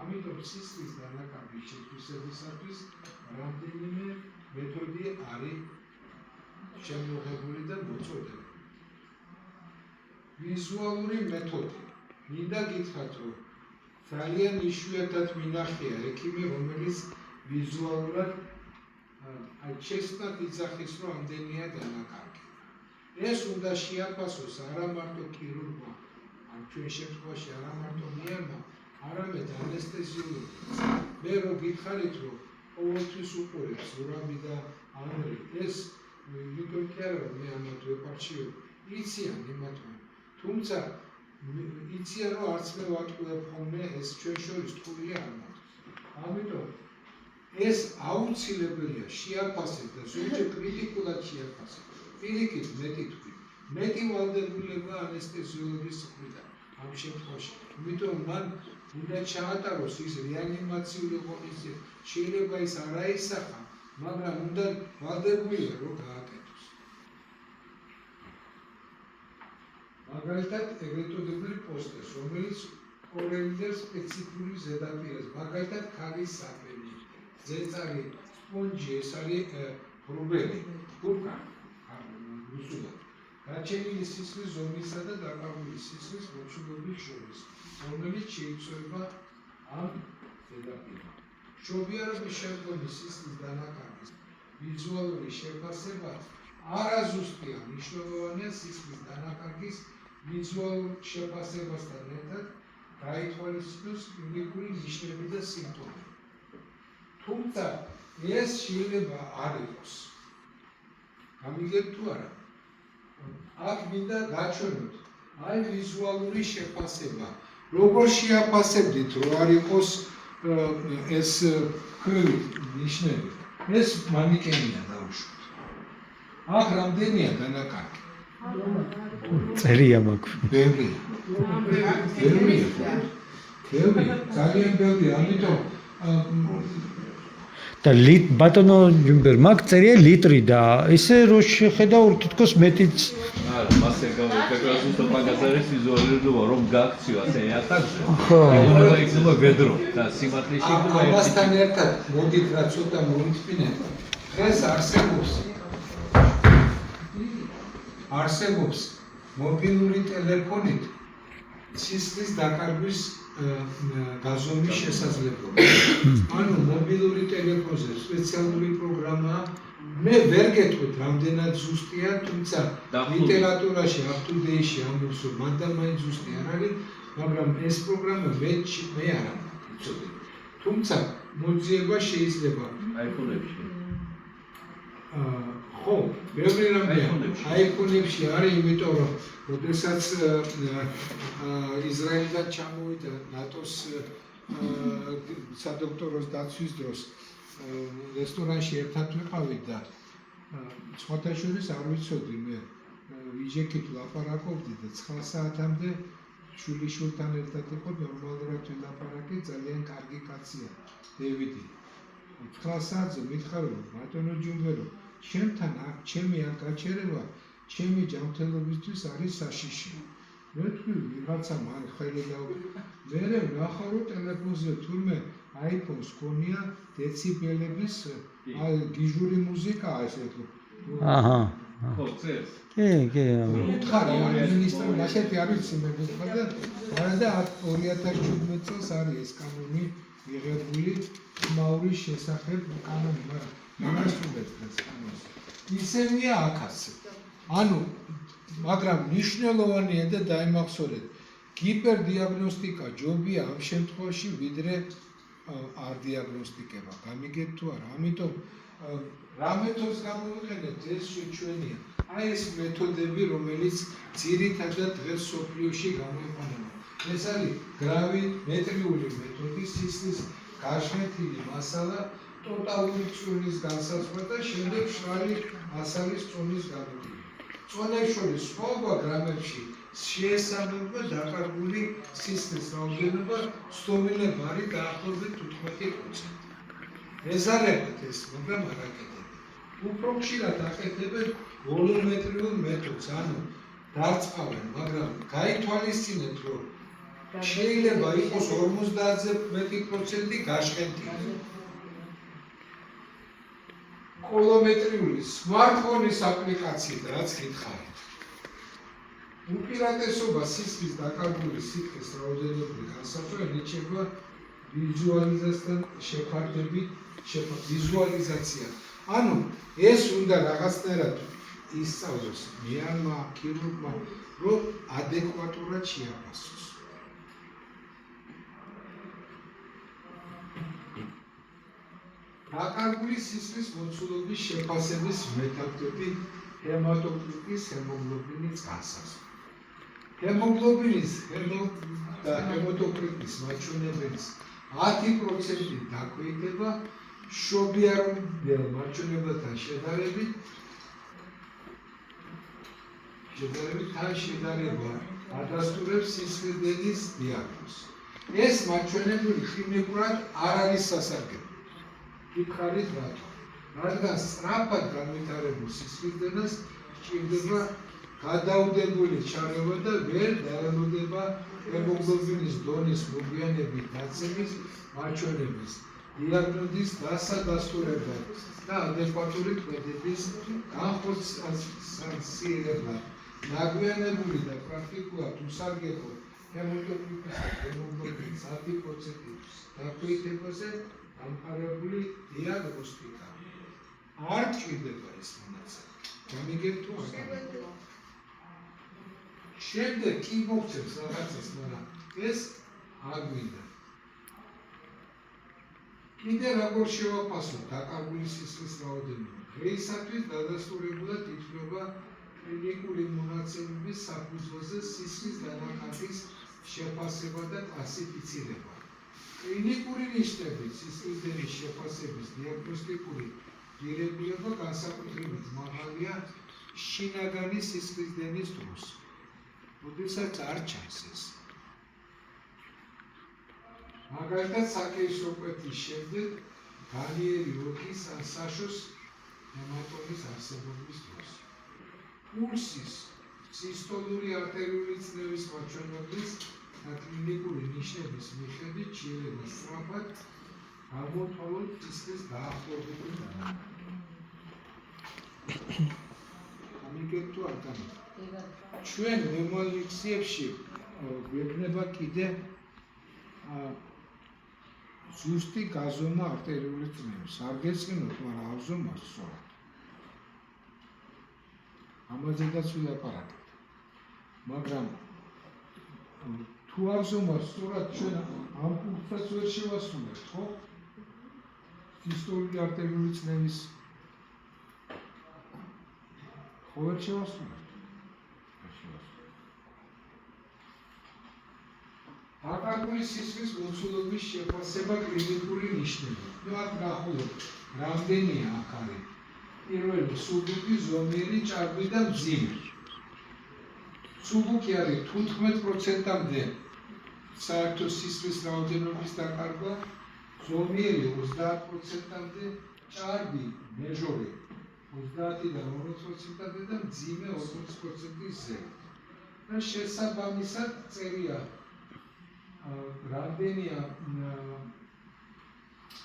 ამიტომ სისხლის დანაკარგის შეფასებისათვის რამდენიმე მეთოდი არის შემოღებული და მოწოდებული. ვიზუალური მეთოდი. მინდა გითხრათ, რომ ძალიან იშვიათად მინახია ექიმი, რომელიც ვიზუალურად ჩესნად იძახის, რომ ამდენია დანაკარგი. ეს უნდა შეაფასოს არა მარტო ქირურგმა, ან ჩვენ შემთხვევაში არა მარტო მიერმა, არამედ ანესთეზიოლოგს. მე რო გითხარით, რომ ყოველთვის უყურებს ზურაბი და ანრი, ეს იმიტომ კი არა, რომ მე ამათ ვეპარჩიებ, იციან იმათმა. თუმცა იციან, რომ არც მე ვატყუებ ხოლმე, ეს ჩვენ შორის თხულია არ მაქვს. ამიტომ ეს აუცილებელია შეაფასეთ და ზოგჯერ კრიტიკულად შეაფასეთ. პირიქით მეტი თქვი. მეტი ვალდებულება ანესთეზიოლოგის მხრიდან ამ შემთხვევაში. იმიტომ მან უნდა ჩაატაროს ის რეანიმაციული ღონისძიება. შეიძლება ის არ აისახა, მაგრამ უნდა ვალდებულია რომ გააკეთოს. მაგალითად, ეგრეთ წოდებული პოსტერს, რომელიც კორელირებს სპეციფიური ზედაპირას, მაგალითად, ქალის საფენი, ზეწარი, სპონჯი, ეს არის რუბელი, გურკა, რუსულად. გაჩენილი სისხლის ზომისა და დაკარგული სისხლის მოცულობის შორის, რომელიც შეიცვალება ამ ზედაპირთან. მშობიარობის შემდგომი სისხლის დანაკარგის ვიზუალური შეფასება არაზუსტია, მნიშვნელოვანია სისხლის დანაკარგის ვიზუალურ შეფასებასთან ერთად გაითვალისწინოს კლინიკური ნიშნები და სიმპტომები. თუმცა ეს შეიძლება არ იყოს. გამიგეთ თუ არა? აქ მინდა გაჩვენოთ, აი ვიზუალური შეფასება. როგორ შეაფასებდით, რომ არ იყოს ეს ქვევით ნიშნები? ეს მანიკენია დაუშვათ. აქ რამდენია დანაკარგი? წერია მაქვს. ბევრია. ძალიან ბევრია, ამიტომ და ბატონო ჯუმბერ მაგ წერია ლიტრი და ესე რო შეხედავ თითქოს მეტიც არა, მასე გავაკეთე ზუსტად მაგაზარეს ვიზუალიზირება რომ გააქციო ასე იატაკზე. ხო. ეგრევე იქნება ვედრო და სიმართლეში იქნება ამასთან ერთად მოდით რა ცოტა მოიწმინეთ. დღეს არსებობს მობილური ტელეფონით სისხლის დაკარგვის გაზომვის შესაძლებლობა. ანუ მობილური ტელეფონზე სპეციალური პროგრამაა. მე ვერ გეტყვით რამდენად ზუსტია, თუმცა ლიტერატურაში up to date-ში ამბობს, რომ მანდ-მაინც ზუსტი არ არის. მაგრამ ეს პროგრამა მე არა ვიცოდი. თუმცა მოძიება შეიძლება აიფონებში. ხო, ბევრი რამეა. iPhone-ებში. iPhone-ებში არის, იმიტომ რომ როდესაც ისრაელიდან ჩამოვიდა ნატოს სადოქტოროს დაცვის დროს რესტორანში ერთად ვიყავით და სხვათა შორის არ ვიცოდი მე ვიჯექით ვლაპარაკობდი და 9 საათამდე შვილიშვილთან ერთად იყო ნორმალურად ვილაპარაკეთ, ძალიან კარგი კაცია დევიდი. 9 საათზე მითხარო ბატონო ჯუმბერო, ჩემთან აქ ჩემი არ გაჩერება, ჩემი ჯანმრთელობისთვის არის საშიში. მე თქვი ვიღაცა მან ხელი და მე ვნახარო ტელეფონზე თურმე iPhone-ს ქონია დეციბელების გიჟური მუსიკაა ესე თუ. აჰა. ხო, წერს. კი. უთხარი ადმინისტრაცია ასეთი არ ვიცი მე ვთქვა და 2017 წელს არის ეს კანონი მიღებული მაურის შესახებ კანონი, მაგრამ მონასტრებს ეს კანონი. ისევია აქაც. ანუ მაგრამ მნიშვნელოვანია და დაიმახსოვრეთ, გიპერდიაგნოსტიკა ჯობია ამ შემთხვევაში ვიდრე არ დიაგნოსტიკება. გამიგეთ თუ არა? ამიტომ რა მეთოდს გამოვიყენებთ ეს ჩვენია. აი ეს მეთოდები, რომელიც ძირითადად დღეს სოფლიოში გამოიყენება. ეს არის გრავიმეტრიული მეთოდი, სისხლის გაშლილი მასალა, ტოტალური წვნის განსაზღვრა და შემდეგ მშრალი მასალის წონის გამოყენება. წონებს შორის სხვაობა გრამებში შეესაბამება დაკარგული სისხლის რაოდენობა, სტომილება არის დაახლოებით 15%. ეზარებათ ეს, მაგრამ არ აკეთებენ. უფრო ხშირად აკეთებენ ვოლუმეტრიულ მეთოდს, ანუ დარწყავენ, მაგრამ გაითვალისწინეთ, რომ შეიძლება იყოს 50-ზე მეტი პროცენტი გაშხენთილი. კოლომეტრიული სმარტფონის აპლიკაციით რაც გითხარით. უპირატესობა სისხლის დაკარგული სითხის რაოდენობრივი განსაზღვრა ნიშნება ვიზუალიზაციასთან შეფარდებით ვიზუალიზაცია. ანუ ეს უნდა რაღაცნაირად ისწავლოს მეალმა ქირურგმა, რომ ადეკვატურად შეაფასოს. დაკარგული სისხლის მოცულობის შეფასების მეთოდები ჰემატოკრიტის ჰემოგლობინის განსაზღვრა. ჰემოგლობინის და ჰემატოკრიტის მაჩვენებლის 10% დაქვეითება მშობიარობელ მაჩვენებებთან შედარებით თან შედარება ადასტურებს სისხლის დენის დიაგნოზს. ეს მაჩვენებელი კლინიკურად არ არის სასარგებლო. გითხარით რატო? რადგან სწრაფად განვითარებულ სისხლის დენას სჭირდება გადაუდებული ჩარევა და ვერ დაემოდება ჰემოგლობინის დონის მოგვიანებით დაცემის მაჩვენებლის, დიაგნოზის დასადასტურებლად და ადეკვატური კვედების განხორციელებლად. ნაგვიანებული და პრაქტიკულად უსარგებლო ჰემატოკრიტის და ჰემოგლობინის 10% დაქვეითებაზე დამყარებული დიაგნოსტიკა. არ ჭირდება ეს მონაცემი. გამიგეთ თუ არა? შემდეგ კი მოგწევს რაღაცას, მაგრამ ეს არ გვინდა. კიდე როგორ შევაფასოთ დაკარგული სისხლის რაოდენობა? დღეისათვის დადასტურებულად ითვლება კლინიკური მონაცემების საფუძველზე სისხლის დანაკარგის შეფასება და კლასიფიცირება. კლინიკური ნიშნებით სისხლის დენის შეფასების დიაგნოსტიკური ღირებულება განსაკუთრებით მაღალია შინაგანი სისხლის დენის დროს, როდესაც არ ჩანს ეს. მაგალითად, საკეისრო კვეთის შემდეგ განიერი ოკის ან საშოს ჰემატომის არსებობის დროს. პულსის, სისტოლური არტერიული წნევის მაჩვენებლის და კლინიკური ნიშნების მიხედვით შეიძლება სწრაფად გამოთვალოთ სისხლის დაახლოებული დანაკარგი. ამიგეთ თუ არ გამიგეთ? ჩვენ მემოლექციებში გვექნება კიდე ზუსტი გაზომა არტერიული წნევის. არ გეცინოთ, მაგრამ აღზომას სწორად. ამაზედაც ვილაპარაკებთ. მაგრამ თუ აღზომავ სწორად ჩვენ ამ პუნქტსაც ვერ შევასრულებთ, ხო? სისტოლური არტერიული წნევის ხო ვერ შევასრულებთ? დაკარგული სისხლის მოცულობის შეფასება კლინიკური ნიშნები. ნუ აქ ნახულობთ, რამდენია აქ არის. პირველი სუბუქი, ზომიერი, ჭარბი და მძიმე. სუბუქი არის 15%-მდე საერთო სისხლის რაოდენობის დაკარგვა, ზომიერი 30%-მდე, ჭარბი მეჟორი 30-დან 40%-მდე და მძიმე 40%-ის ზემოთ. და შესაბამისად წერია რამდენია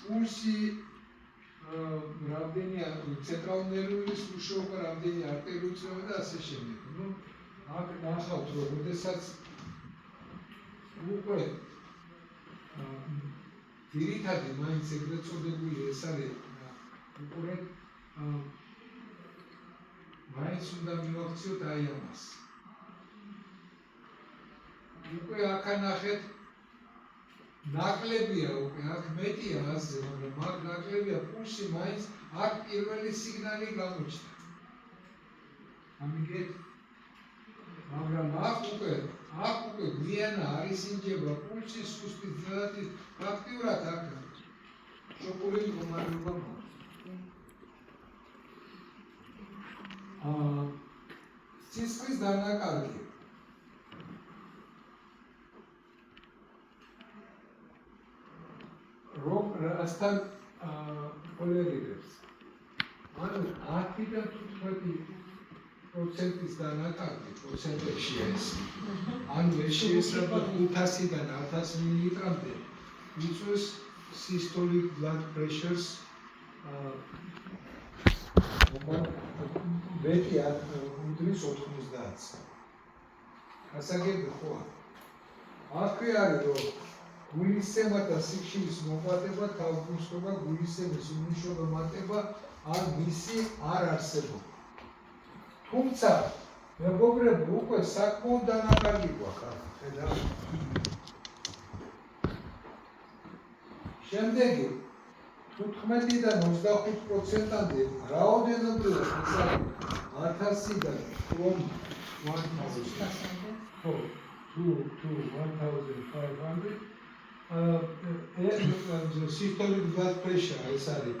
პულსი, რამდენია ცენტრალური ნერვული სრულშეობა, რამდენია არტერიული წნევა და ასე შემდეგ. ნუ აქ ნახავთ, რომ როდესაც უკვე ძირითადი მაინც ეგრეთ წოდებული ეს არის უკვე მაინც უნდა მივაქციოთ აი ამას. უკვე აქ ნახეთ ნაკლებია უკვე აქ მეტია ასე, მაგრამ აქ ნაკლებია პულსი მაინც აქ პირველი სიგნალი გამოჩნდა. ამიგეთ მაგრამ აქ უკვე გვიანა არის ინჯება პულსის სუსტი ძილათი ფაქტიურად აქ შოკური მდგომარეობა მაქვს. სისხლის დანაკარგი რასთან კოლერირებს. ანუ 10-დან 15%-ის დანაკარგი პროცენტებში ეს. ანუ ეს შეიძლება 500-დან 1000 მილilitrამდე იწვევს systolic blood pressure-ს მეტი უდრის 90-ს. გასაგები ხო? აქვე არის რომ გულისცემა და სიხშირის მოყვა, თავგულსხმობა, გულისცემის უმნიშვნელო მატება არ მისი არ არსებობს. თუმცა მეგობრებო, უკვე საკმაოდ დანაკარგი გვაქვს, ხედავთ. შემდეგი 15-დან 25%-მდე რაოდენობრივად ეს არის 1000-დან 1500 systolic blood pressure ეს არის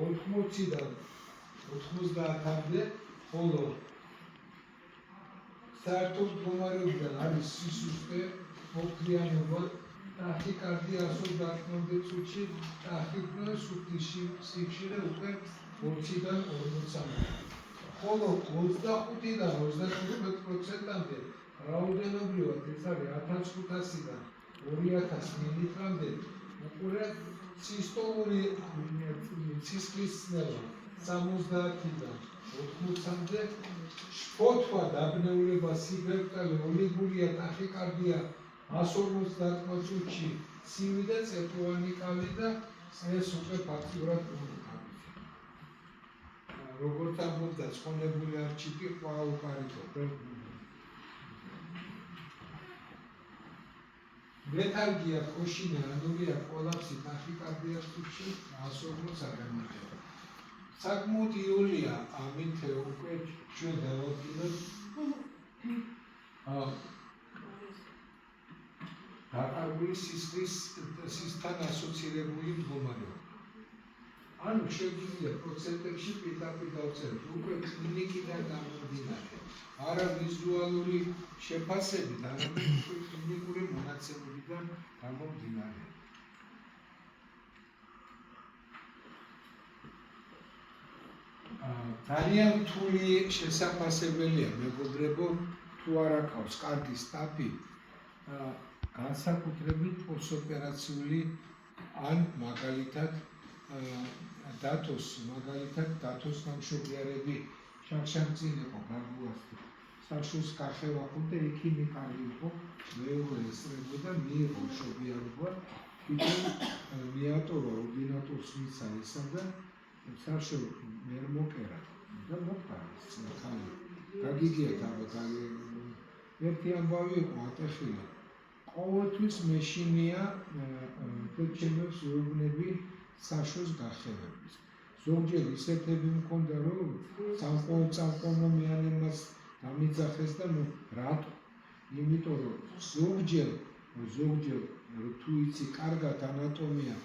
80-დან 90-მდე, ხოლო საერთო მდგომარეობიდან არის სისუსტე, მოკლიანობა, ტახიკარდია 110-მდე წუთში, ტახიპნოე სუფთი სიხშირე უკვე 20-დან 40-მდე. ხოლო 25-დან 35%-მდე რაოდენობრივად ეს არის 1500-დან 2000 მილilitrამდე უკვე სისტოლური სისხლის წნევა 70-დან 80-მდე, შფოთვა, დაბნეულება, სიბერტყელი, ოლიგურია, ტახიკარდია 150 წუთში, ცივი და წერტოვანი კალი და ეს უკვე ფაქტიურად უნიკალურია. როგორც ამბობდა ცხონებული არჩიტი ყვალუკარიტო. ლეთალგია, კოშინა, ანურია, კოლაფსი, ტახიკარდია წუთში 140 საგამართლება. საკმაოდ იოლია ამით უკვე ჩვენ დავადგინოთ დაკარგული სისხლთან ასოცირებული მდგომარეობა. ანუ შეგვიძლია პროცენტებში პირდაპირ დავწეროთ უკვე კლინიკიდან გამომდინარე, არა ვიზუალური შეფასებით, არამედ კლინიკური მონაცემებიდან გამომდინარე. ძალიან რთული შესაძლებელია, მეგობრებო, თუ არ აქვს კარგი სტაფი, განსაკუთრებით პოსტოპერაციული ან მაგალითად დათოს გამშობიარები შარშამწინიყო გარგუასთან. საშუს კახევა ხუნდა ექიმი კარგი იყო, მეორე ესწრებოდა, მიიღო მშობიარობა, თვითონ მიატოვა ორდინატორს მიცა ესა და საშო ვერ მოკერა და მოყარა ეს ხალი. გაგიგიათ ალბათ ერთი ამბავი იყო ატეხილი. ყოველთვის მეშინია ჩემებს ვეუბნები საშოს გახევების. ზოგჯერ ისეთები მქონდა, რომ სამყარო მეანემას დამიძახეს და რატო? იმიტომ რომ ზოგჯერ თუ იცი კარგად ანატომია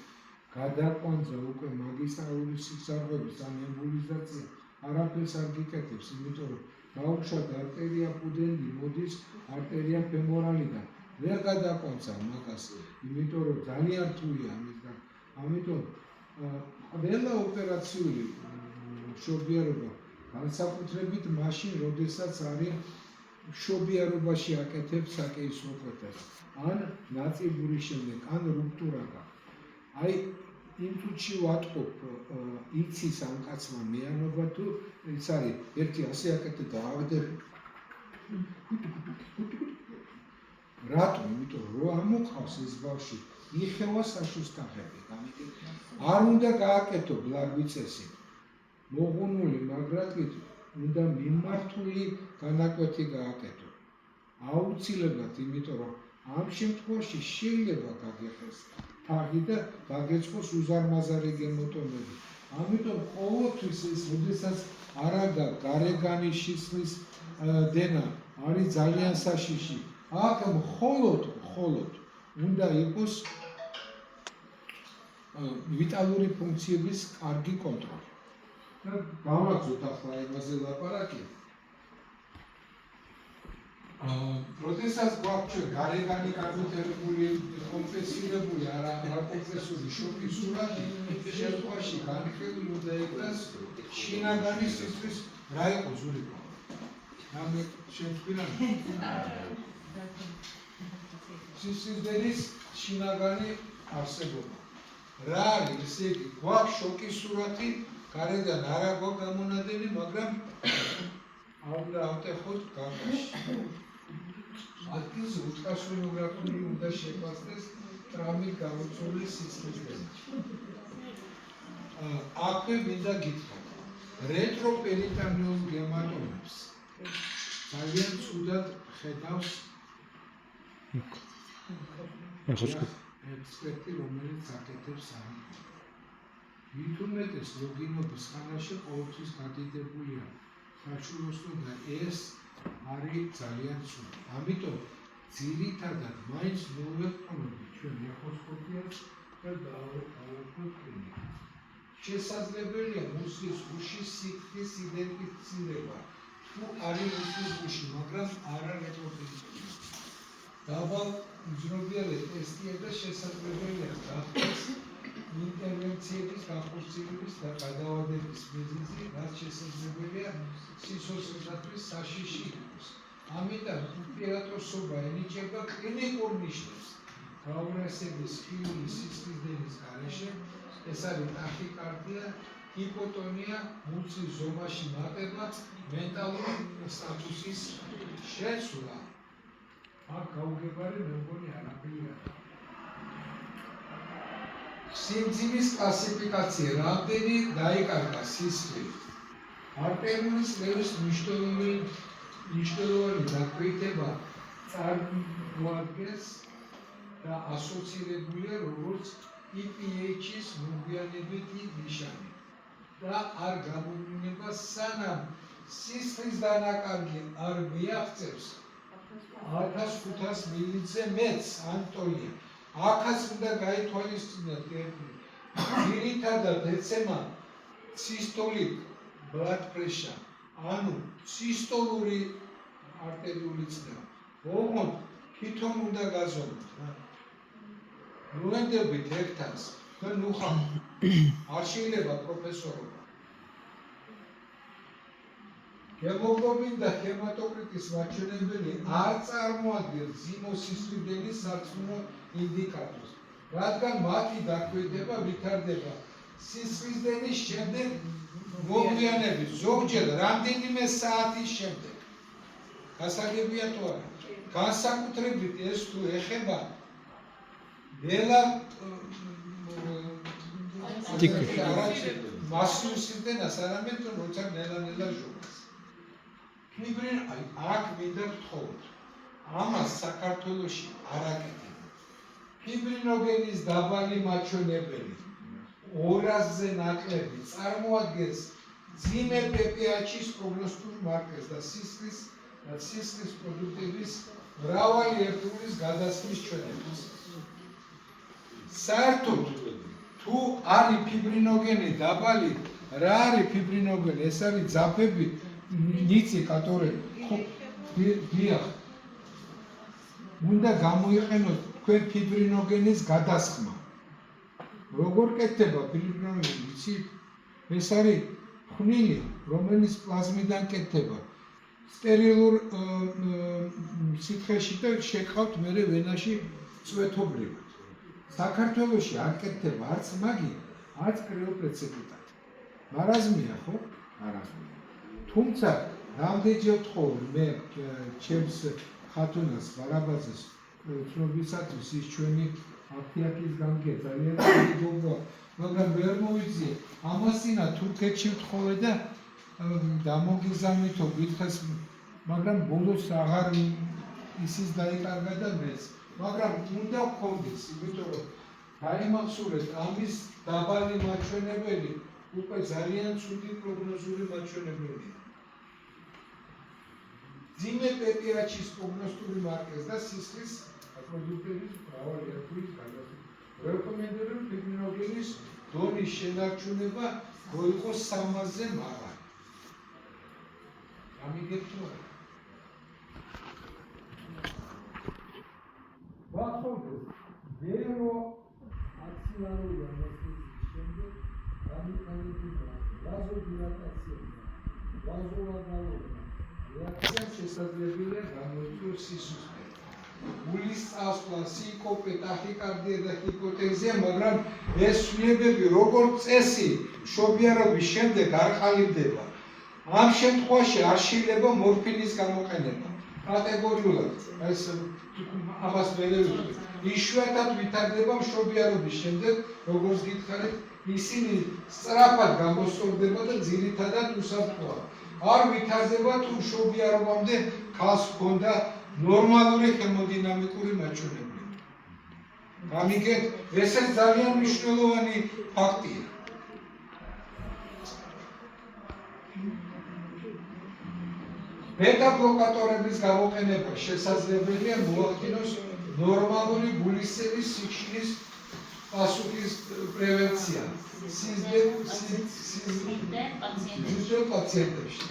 გადაყვანძა უკვე მაგისტრალური სისხლძარღვების ან ემბოლიზაცია არაფერს არ გიკეთებს, იმიტომ რომ გაუშვათ არტერია პუდენდი მოდის არტერია ფემორალიდან. ვერ გადაყვანცა მაგას, იმიტომ რომ ძალიან რთულია ამისგან. ამიტომ ყველა ოპერაციული მშობიარობა განსაკუთრებით მაშინ, როდესაც არის მშობიარობაში აკეთებს საკეისრო კვეთას, ან ნაწიბურის შემდეგ, ან რუქტურა გაქვს. აი იმ თუთში ვატყობ, იცის ამ კაცმა მეანობა თუ ის არის ერთი ასე აკეთე და აღდები. რატომ? იმიტომ რომ ამოყავს ეს ბავშვი იხევა საშოს თაღები, გამიგეთ. არ უნდა გააკეთო ბლაგვიწესი. მოღუნული მაგრატვით უნდა მიმართული განაკვეთი გააკეთო. აუცილებლად, იმიტომ რომ ამ შემთხვევაში შეიძლება გაგეხეს თაღი და გაგეწყოს უზარმაზარი გემოტონები. ამიტომ ყოველთვის ეს, როდესაც არა გარეგანი შისხლის დენა არის ძალიან საშიში. აქ მხოლოდ უნდა იყოს ვიტალური ფუნქციების კარგი კონტროლი. და გავაგზავნოთ ახლა იმაზე ლაპარაკი. როდესაც გვაქვს ჩვენ გარეგანი კარგოთერაპიული კომპენსირებული არა კომპენსირებული შოკის სურათი, შემთხვევაში განხილული უნდა იყოს შინაგანი სისხლის რა იყო ზურიკო? რამე შეგვირან? სისხლის შინაგანი არსებობა. რა არის ესე იგი, გვაქვს შოკის სურათი, გარედან არ აქვს გამონადენი, მაგრამ არ უნდა ავტეხოთ გაგაში. ადგილზე ულტრასონოგრაფიული უნდა შეფასდეს ტრამით გამოწვეული სისხლის დენა. აქვე მინდა გითხრათ, რეტროპერიტონეულ გემატომებს ძალიან ცუდად ხედავს ექსპერტი, რომელიც აკეთებს ამას. მithumetes ლოგინობის ხანაში ყოველთვის გადიდებულია საშუალო და ეს არის ძალიან ცუდი. ამიტომ ძირითადად მაინც მოვეყოლებით ჩვენ ეხოსკოპიას და დავაყენოთ კლინიკას. შესაძლებელია მუსლის გუშის სითხის იდენტიფიცირება, თუ არის მუსლის გუში, მაგრამ არა რეტროპერიტონეა. დაბალ მძნობიარე ტესტია და შესაძლებელია გახდეს ინტერვენციების გახორციელების და გადავადების მიზეზი, რაც შესაძლებელია სისხლისათვის საშიში იყოს. ამიტომ უპირატესობა ენიჭება კლინიკურ ნიშნებს. გაურესების ხილული სისხლის დენის გარეშე, ეს არის ტახიკარდია, ჰიპოტონია, მუცლის ზომაში მატება, მენტალური სტატუსის შეცვლა. აქ გაუგებარი მე მგონი არაფერი არა. სიმძიმის კლასიფიკაცია, რამდენი დაიკარგა სისხლი. არტერიული წნევის მნიშვნელოვანი დაქვეითება წარმოადგენს და ასოცირებულია როგორც EPH-ის მოგვიანებითი ნიშანი და არ გამოვლინება სანამ სისხლის დანაკარგი არ მიაღწევს 1500 მილიწზე მეტს ანტონია. აქაც უნდა გაითვალისწინოთ ერთი. ძირითადად ეცემა სისტოლიკ blood pressure, ანუ სისტოლური არტერიული წნევა. ოღონდ თვითონ უნდა გაზომოთ რა. ნუენდებით ერთას და ნუხა არ შეიძლება პროფესორობა. ჰემოგლობინ და ჰემატოკრიტის მაჩვენებელი არ წარმოადგენს ზიმოსისხლდენის სარწმუნო ინდიკატორს, რადგან მათი დაქვეითება ვითარდება სისხლის დენის შემდეგ მოგვიანებით, ზოგჯერ რამდენიმე საათის შემდეგ. გასაგებია თუ არა? განსაკუთრებით ეს თუ ეხება ნელა მასიურ სისტემას, არამედ როცა ნელა ჟობას. ნიბრენ აი აქ მინდა გთხოვოთ. ამას საქართველოში არ აკეთებენ. ფიბრინოგენის დაბალი მაჩვენებელი 200-ზე ნაკლები წარმოადგენს ძიმე PPH-ის პროგნოსტიკურ მარკერს და სისხლის პროდუქტების მრავალი ერთეულის გადასხმის ჩვენებას. საერთოდ თუ არის ფიბრინოგენი დაბალი, რა არის ფიბრინოგენი? ეს არის ძაფები, ნიცი, которые დიახ. უნდა გამოიყენოთ თქვენ ფიბრინოგენის გადასხმა. როგორ კეთდება ფიბრინოგენი? იცით? ეს არის ხვნილი, რომელიც პლაზმიდან კეთდება. სტერილურ სითხეში და შეკავთ მერე ვენაში წვეთობრივად. საქართველოში არ კეთდება არც მაგი, არც კრიოპრეცეპტატი. მარაზმია ხო? მარაზმია. თუმცა რამდენჯერ ვთხოვ მე ჩემს ხათუნას ბარაბაძეს ცნობისათვის ის ჩვენი აფთიაქის გამგე ძალიან დიდი გოგოა, მაგრამ ვერ მოვიძიე. ამასინა თურქეთში ვთხოვე და დამოგიზავნითო გითხეს, მაგრამ ბოლოს აღარ ისის დაიკარგა და მეც. მაგრამ უნდა ვქონდეს, იმიტომ რომ დაიმახსოვრეთ ამის დაბალი მაჩვენებელი უკვე ძალიან ცუდი პროგნოზული მაჩვენებელია. ძიმე PPH-ის პროგნოსტიკური მარკერს და სისხლის პროდუქტების მრავალი ერთეულის გადასხმა. რეკომენდებული ფიბრინოგენის დონის შენარჩუნება მოიყოს 300-ზე მაღალი. გამიგებთ რა? ვახსოვდეს, ვერო აცილარული ანესთეზიის შემდეგ გამიყენებულა ვაზოდილატაცია, ვაზოვაგალობა. რეაქცია შესაძლებელია გამოიწვიოს სისუსტე. გულის წასვლა, სინკოპე, ტახიკარდია და ჰიპოტენზია, მაგრამ ეს ცვლილებები როგორც წესი მშობიარობის შემდეგ არ ყალიბდება. ამ შემთხვევაში არ შეიძლება მორფინის გამოყენება. კატეგორიულად ეს ამას მელევი. იშვიათად ვითარდება მშობიარობის შემდეგ, როგორც გითხარით, ისინი სწრაფად გამოსწორდება და ძირითადად უსაფრთხოა. არ ვითარდება თუ მშობიარობამდე ქალს ჰქონდა ნორმალური ჰემოდინამიკური მაჩვენებლები. გამიგეთ, ესეც ძალიან მნიშვნელოვანი ფაქტია. ბეტა-ბლოკატორების გამოყენება შესაძლებელია მოახდინოს ნორმალური გულისების სიხშირის პასუხის პრევენცია სიზმრ პაციენტებში.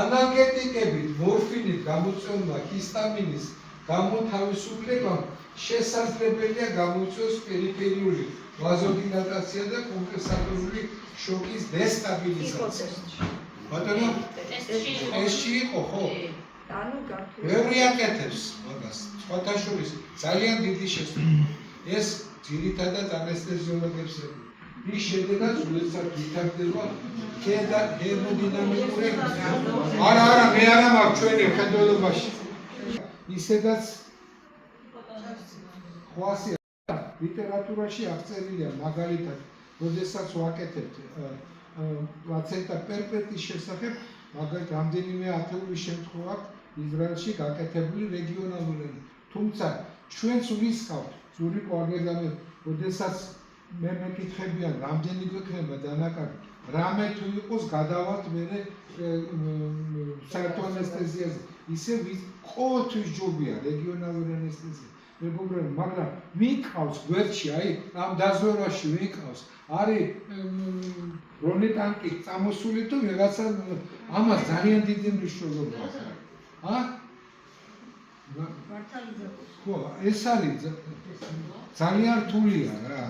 ანალგეტიკებით მორფინით გამოწვეულმა ჰისტამინის გამოთავისუფლებამ შესაძლებელია გამოიწვიოს პერიფერიული ვაზოდილატაცია და კომპენსატორული შოკის დესტაბილიზაცია. ბატონო, ესში იყო ხო? ანუ გართული. ბევრი აკეთებს მაგას. სხვათა შორის ძალიან დიდი შესწავლა. ეს ძირითადად ანესთეზიოლოგებს ეკუთვნის. ის შედეგად უეცრად ვითარდება ჰემოდინამიკური. არა, მე არა მაქვს ჩვენი ხედველობაში. ისედაც ხვასია ლიტერატურაში აღწერილია მაგალითად, როდესაც ვაკეთებთ პლაცენტა პერპეტის შესახებ, მაგალითად რამდენიმე ათეული შემთხვევა ისრაელში გაკეთებული რეგიონალური. თუმცა ჩვენც ვისხავთ ზურიკო აგერდამე, როდესაც მე მეკითხებიან რამდენი გვექნება დანაკარგი, რამე თუ იყოს გადავალთ მერე საერთო ანესთეზიაზე. ისე ყოველთვის ჯობია რეგიონალური ანესთეზია. მეგობრებო, მაგრამ ვიკავს გვერდში, აი ამ დაზვერვაში ვიკავს. არის რონეტანკი წამოსული თუ ვიღაცა ამას ძალიან დიდი მნიშვნელობა აქვს. ხო, ეს არის ძალიან რთულია რა.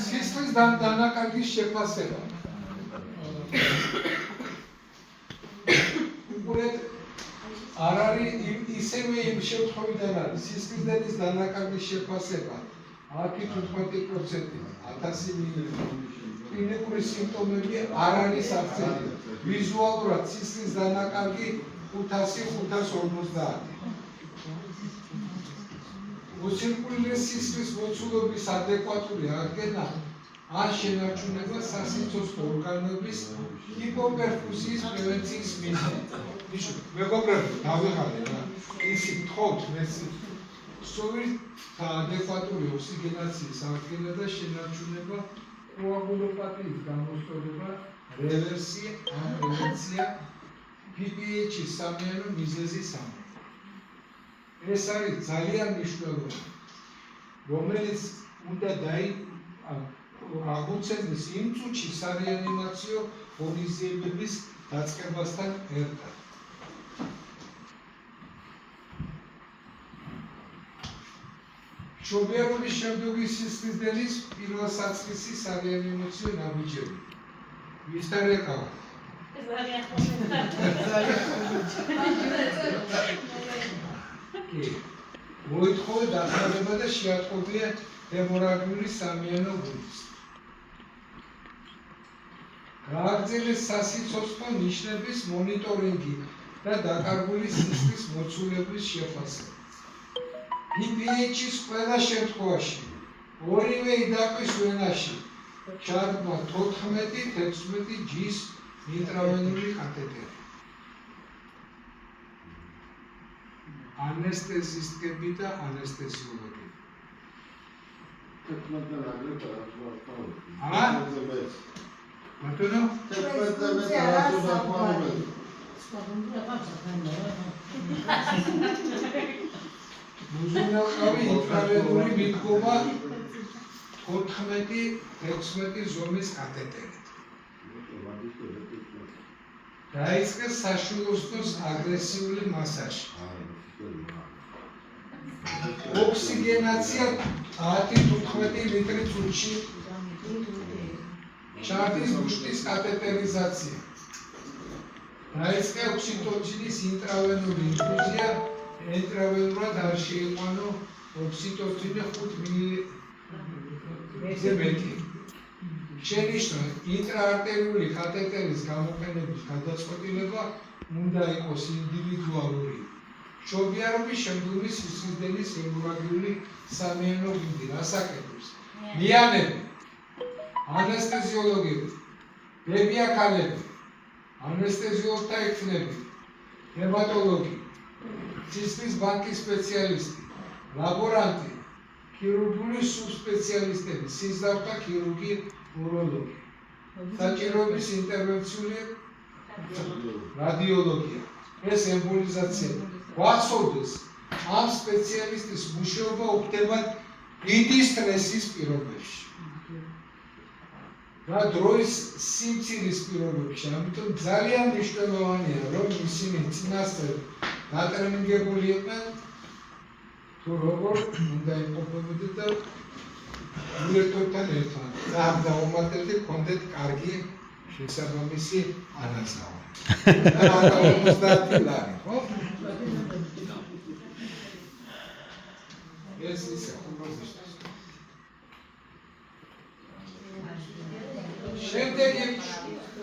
სისხლის დანაკარგის შეფასება. უბრალოდ არ არის ისევე იმ შემთხვევიდან არის სისხლის დენის დანაკარგის შეფასება 10-15%, 1000 მილიმეტრი. კლინიკური სიმპტომები არ არის აღწერილი. ვიზუალურად სისხლის დანაკარგი 500-550. მოცირკულირებული სისხლის მოცულობის ადეკვატური აღდგენა ან შენარჩუნება სასიცოცხლო ორგანოების ჰიპოპერფუზიის პრევენციის მიზნით. მეგობრებო, დავიღალე რა. ისი გთხოვთ მეც სულის ადეკვატური ოქსიგენაციის აღდგენა და შენარჩუნება, კოაგულოპათიის გამოსწორება, რევერსია ან პრევენცია PPH-ის სამიანო მიზეზის სამი. ეს არის ძალიან მნიშვნელოვანი, რომელიც უნდა აღუცემდეს იმ წუთში სარეანიმაციო ღონისძიებების დაწყებასთან ერთად. მშობიარობის შემდეგი სისხლისდენის პირველ საწყისი სარეანიმაციო ნაბიჯები. ვისთან ეკავა? მოითხოვე დახმარება და შეატყობია ჰემორაგიული სამიანო გულის. გააგრძელეს სასიცოცხლო ნიშნების მონიტორინგი და დაკარგული სისხლის მოცულების შეფასება. PPH-ის ყველა შემთხვევაში ორივე იდაყვის ვენაში ჩადგმა 14-16 ჯის ინტრავენული კათეტერი. ანესთეზისტები და ანესთეზიოლოგები. ბატონო? მუზუნაყავი ინტრავენული მიდგომა 14-16 ზომის კათეტერით. დაიწყეს საშვილოსნოს აგრესიული მასაჟი. ოქსიგენაცია 10-15 ლიტრი წუთში. ჩარდის ბუშტის კათეტერიზაცია. დაიწყე ოქსიტოცინის ინტრავენული ინფუზია, ინტრავენულად არ შეიყვანო ოქსიტოცინი 5 მილიგრამზე მეტი. შენიშნა ინტრაარტერიული კათეტერის გამოყენების გადაწყვეტილება უნდა იყოს ინდივიდუალური. მშობიარობის შემდგომი სისხლისდენის ჰემორაგიული სამიანო გუნდი რასაკეთებს? მიანები, ანესთეზიოლოგები, ბებიაქალები, ანესთეზიოლოგთა ექნები, ჰემატოლოგი, სისხლის ბანკის სპეციალისტი, ლაბორანტი, ქირურგიული სუბსპეციალისტები, სისხლძარღვთა ქირურგი, უროლოგი, საჭიროების ინტერვენციული რადიოლოგია. ეს ემბოლიზაცია გვახსოვდეს, ამ სპეციალისტის მუშაობა უხდება დიდი სტრესის პირობებში და დროის სიმცირის პირობებში. ამიტომ ძალიან მნიშვნელოვანია, რომ ისინი წინასწარ დატრენინგებული იყვნენ, თუ როგორ უნდა იმყოფებოდნენ და ურთიერთობთან ერთად. და ამ დაუმატებითი ჰქონდეთ კარგი შესაბამისი ანაზღაურება. და 50 ლარი, ხო? ეს ისე ხუმრობისთვის. შემდეგი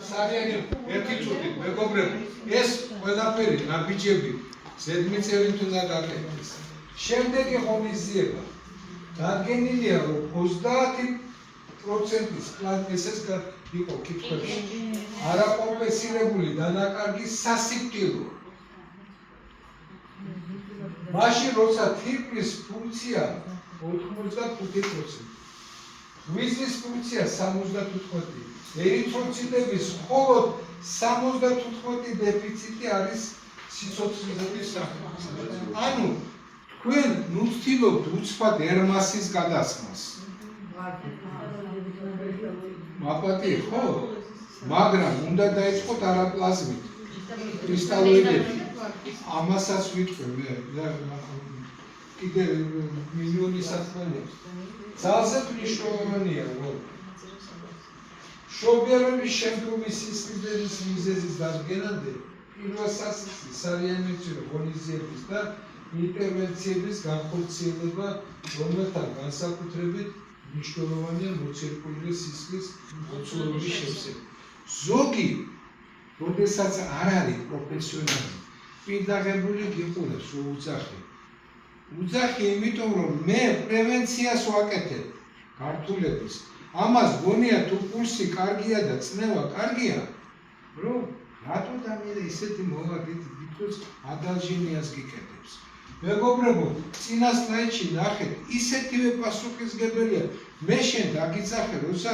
სარიანი ერთი წუთი, მეგობრებო, ეს ყველაფერი ნაბიჯები ზედმიწევრით უნდა გაკეთდეს. შემდეგი ღონისძიება დადგენილია, რომ 30%-ის ესეც იყო კითხვებში. არაკომპენსირებული დანაკარგის სასიკვდილო. მაშინ როცა თირკმლის ფუნქცია 85%, ღვიძლის ფუნქცია 75%, ერითროციტების მხოლოდ 75 დეფიციტი არის სიცოცხლეების საფუძველი. ანუ თქვენ ნუ ვცდილობთ უცბად ერმასის გადასხმას. მაპატი ხო? მაგრამ უნდა დაიწყოთ არაპლაზმით, კრისტალოიდები. ამასაც ვიტყვი მე და კიდე მილიონი საქმეა. ძალზე მნიშვნელოვანია, რომ მშობიარობის შემდგომი სისხლისდენის მიზეზის დადგენამდე პირველ სასწრაფო სარეანიმაციო ღონისძიების და ინტერვენციების განხორციელება, რომელთა განსაკუთრებით მნიშვნელოვანია მოცირკული სისხლის მოცულობის შემცირება. ზოგი, როდესაც არ არის პროფესიონალი, პირდაღებული გიყურებს უძახი. უძახი, იმიტომ რომ მე პრევენციას ვაკეთებ გართულების ამას გონია თუ პულსი კარგია და წნევა კარგია, რომ რატო და მე ისეთი მოვაგეთ თვითონ ადალჟინიას გიკეთებს. მეგობრებო, წინა სლაიდში ნახეთ, ისეთივე პასუხისგებელია. მე შენ დაგიძახე, როცა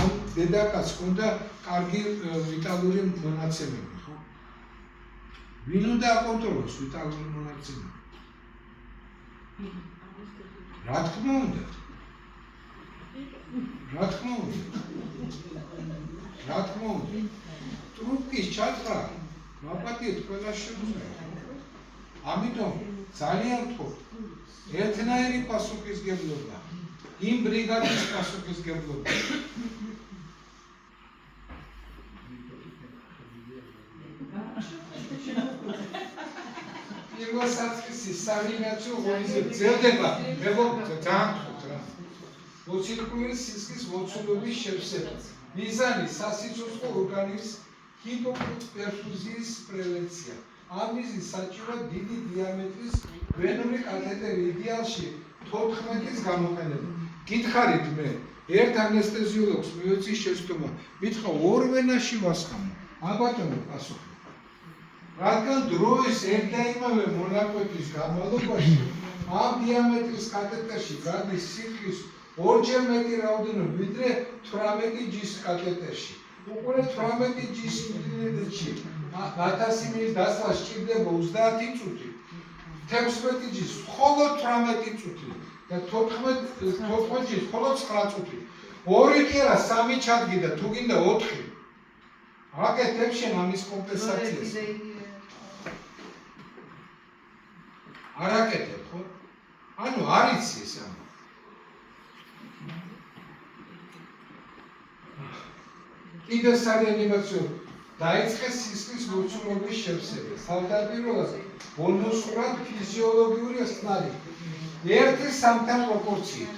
ამ დედაკაცს ჰქონდა კარგი ვიტალური მონაცემები, ხო? ვინ უნდა აკონტროლოს ვიტალური მონაცემები? რა თქმა უნდა. ტრუბკის ჩათხრა მაპატიეთ ყველა შეუძლია. ამიტომ ძალიან ვთქვით, ერთნაირი პასუხისგებლობა, იმ ბრიგადის პასუხისგებლობა. პირველ საწყისი სავინაცო ღონისძიება გრძელდება, მეგობრებო, ძალიან ვთქვით რა. მოცირკული სისხლის მოცულობის შევსება. მიზანი სასიცოცხლო ორგანიზმის ჰიპოპერფუზიის პრევენცია. ამის საჭიროა დიდი დიამეტრის ვენური კათეტერი, იდეალში 14-ის გამოყენება. გითხარით მე, ერთ ანესთეზიოლოგს მიოცი შეცდომა, მითხრა ორ ვენაში ვასხამო. აბატონო პასუხი. რადგან დროის ერთ და იმავე მონაკვეთის განმავლობაში ამ დიამეტრის კათეტერში გადის სითხის ორჯერ მეტი რაოდენობა, ვიდრე 18 ჯის კათეტერში. უკვე 18 ჯის კათეტერში 1000 მილის დასვლა სჭირდება 30 წუთი. 16 ჯის მხოლოდ 18 წუთი და 14 ჯის მხოლოდ 9 წუთი. ორი კი არა, 3 ჩადგიდა, თუ გინდა 4. აკეთებ შენ ამის კომპენსაციას. არ აკეთებ, ხო? ანუ არ იცი ეს ამ. კიდევ სარეანიმაციო დაიწყეს სისხლის მოცულობის შევსება. თავდაპირველად ბონუსურად ფიზიოლოგიური ხსნარი. 1:3 პროპორციით.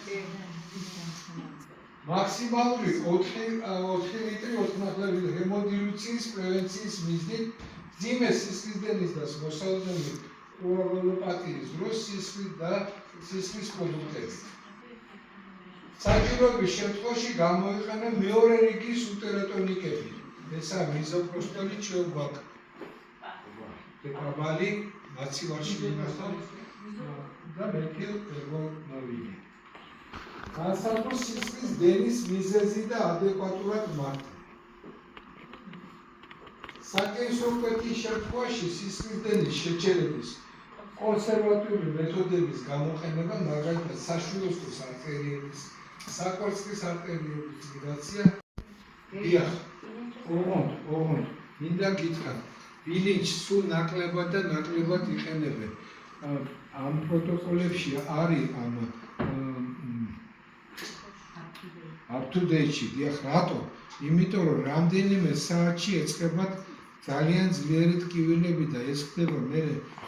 მაქსიმალური 4 ლიტრი ოტნაფლები ჰემოდილუციის პრევენციის მიზნით მძიმე სისხლისდენის და მოსალოდნელი კოაგულოპათიის დროს სისხლის პროდუქტები. საჭიროების შემთხვევაში გამოიყენა მეორე რიგის უტერატონიკები. ესაა მიზოპროსტოლი, ჩეუბაკ. დეკაბალი, ნაცივარში მინასთან და მეთილერგონოვინი. განსაზღვრა სისხლის დენის მიზეზი და ადეკვატურად მართვა. საკენსროპეტის შემთხვევაში სისხლის დენის შეჩერების კონსერვატიული მეთოდების გამოყენება, მაგალითად საშვილოსნოს არტერიების, საკვერცხლის არტერიების ლიკვიდაცია. დიახ, ოღონდ, მინდა გითხრათ, ბილინჩს სულ ნაკლებად და ნაკლებად იყენებენ. ამ პროტოკოლებში არის ამ up-to-date-ში, დიახ, რატო? იმიტომ რომ რამდენიმე საათში ეწყებათ ძალიან ძლიერი ტკივილები და ეს ხდება მე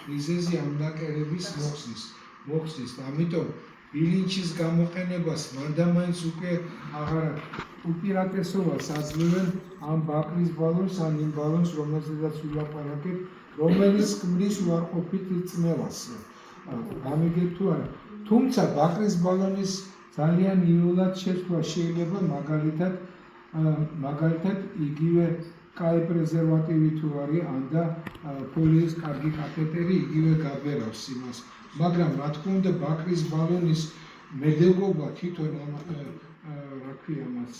მიზეზი ამ ნაკერების მოხსნის. ამიტომ ბილინჩის გამოყენებას მანდამაინც უკვე აღარ უპირატესობას აძლევენ ამ ბაკრის ბალონს ან იმ ბალონს, რომელზედაც ვილაპარაკებ, რომელიც ქმნის უარყოფით წნევას. გამიგებ თუ არა? თუმცა ბაკრის ბალონის ძალიან იოლად შეცვლა შეიძლება მაგალითად იგივე კაი პრეზერვატივი თუ არის ან და პოლიის კარგი კათეტერი იგივე გაბერავს იმას. მაგრამ რა თქმა უნდა ბაკრის ბალონის მედეგობა თვითონ რა ქვია მას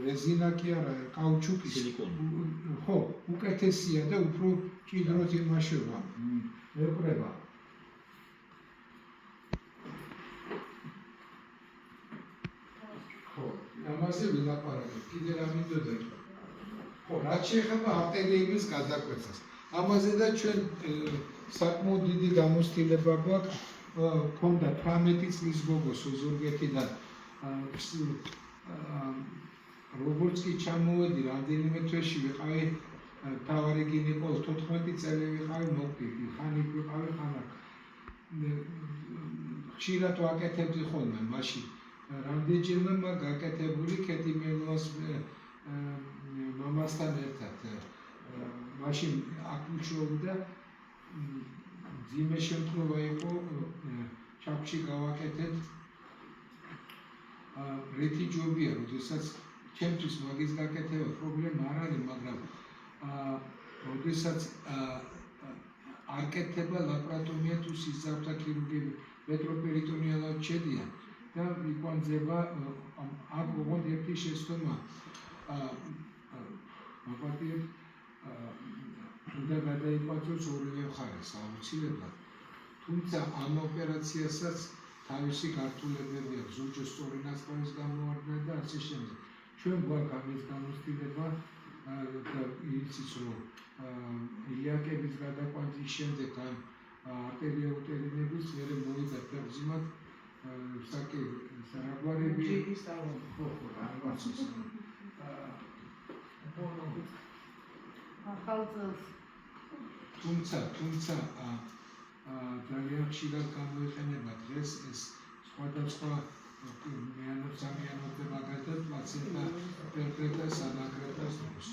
რეზინა კი არა, კაუჩუკი ხო, უკეთესია და უფრო ჭიდროდ იმაშება. ეყრება. ხო, ამაზე ვილაპარაკებ. კიდე რა მინდოდა იყო? ხო, რაც შეეხება არტერიების გადაკვეთას. ამაზე და ჩვენ საკმაოდ დიდი გამოცდილება გვაქვს. ქონდა 18 წლის გოგოს ოზურგეთიდან როგორც კი ჩამოვედი, რამდენიმე თვეში ვიყავი თავარი გინეკოლოგი, 14 წელი ვიყავი მოკვდი, ხან იქ ვიყავი, ხან აქ. ხშირად ვაკეთებდი ხოლმე მაშინ. რამდენჯერმე გაკეთებული კეტიმელოს მამასთან ერთად. მაშინ აქ ვშოვდა ძიმე შემთხვევა იყო ჩაკში გავაკეთეთ რეთი ჯობია, როდესაც ჩემთვის მაგის გაკეთება პრობლემა არ არის, მაგრამ როდესაც არ კეთდება ლაპაროტომია თუ სისხლძარღვთა ქირურგები რეტროპერიტონიალურად შედიან და იკვანძება აქ ოღონდ ერთი შეცდომა მაპატიებ უნდა გადაიკვაცოს ორივე მხარეს აუცილებლად. თუმცა ამ ოპერაციასაც თავისი გართულებები აქვს, ზოგჯერ სწორი ნაწყავის გამოარდნა და ასე შემდეგ. ჩვენ გვაქვს ამის გამოცდილება და იცის რომ იაკების გადაყვანვის შემდეგ ან არტერიაუტერინების მერე მოვიდა ფერმზიმად საგვარები თუმცა ძალიან ხშირად გამოიყენება დღეს ეს სხვადასხვა მეანოცამიანოზე მაგალითად პლაცენტა პერპეტას ანაკრეტას დროს.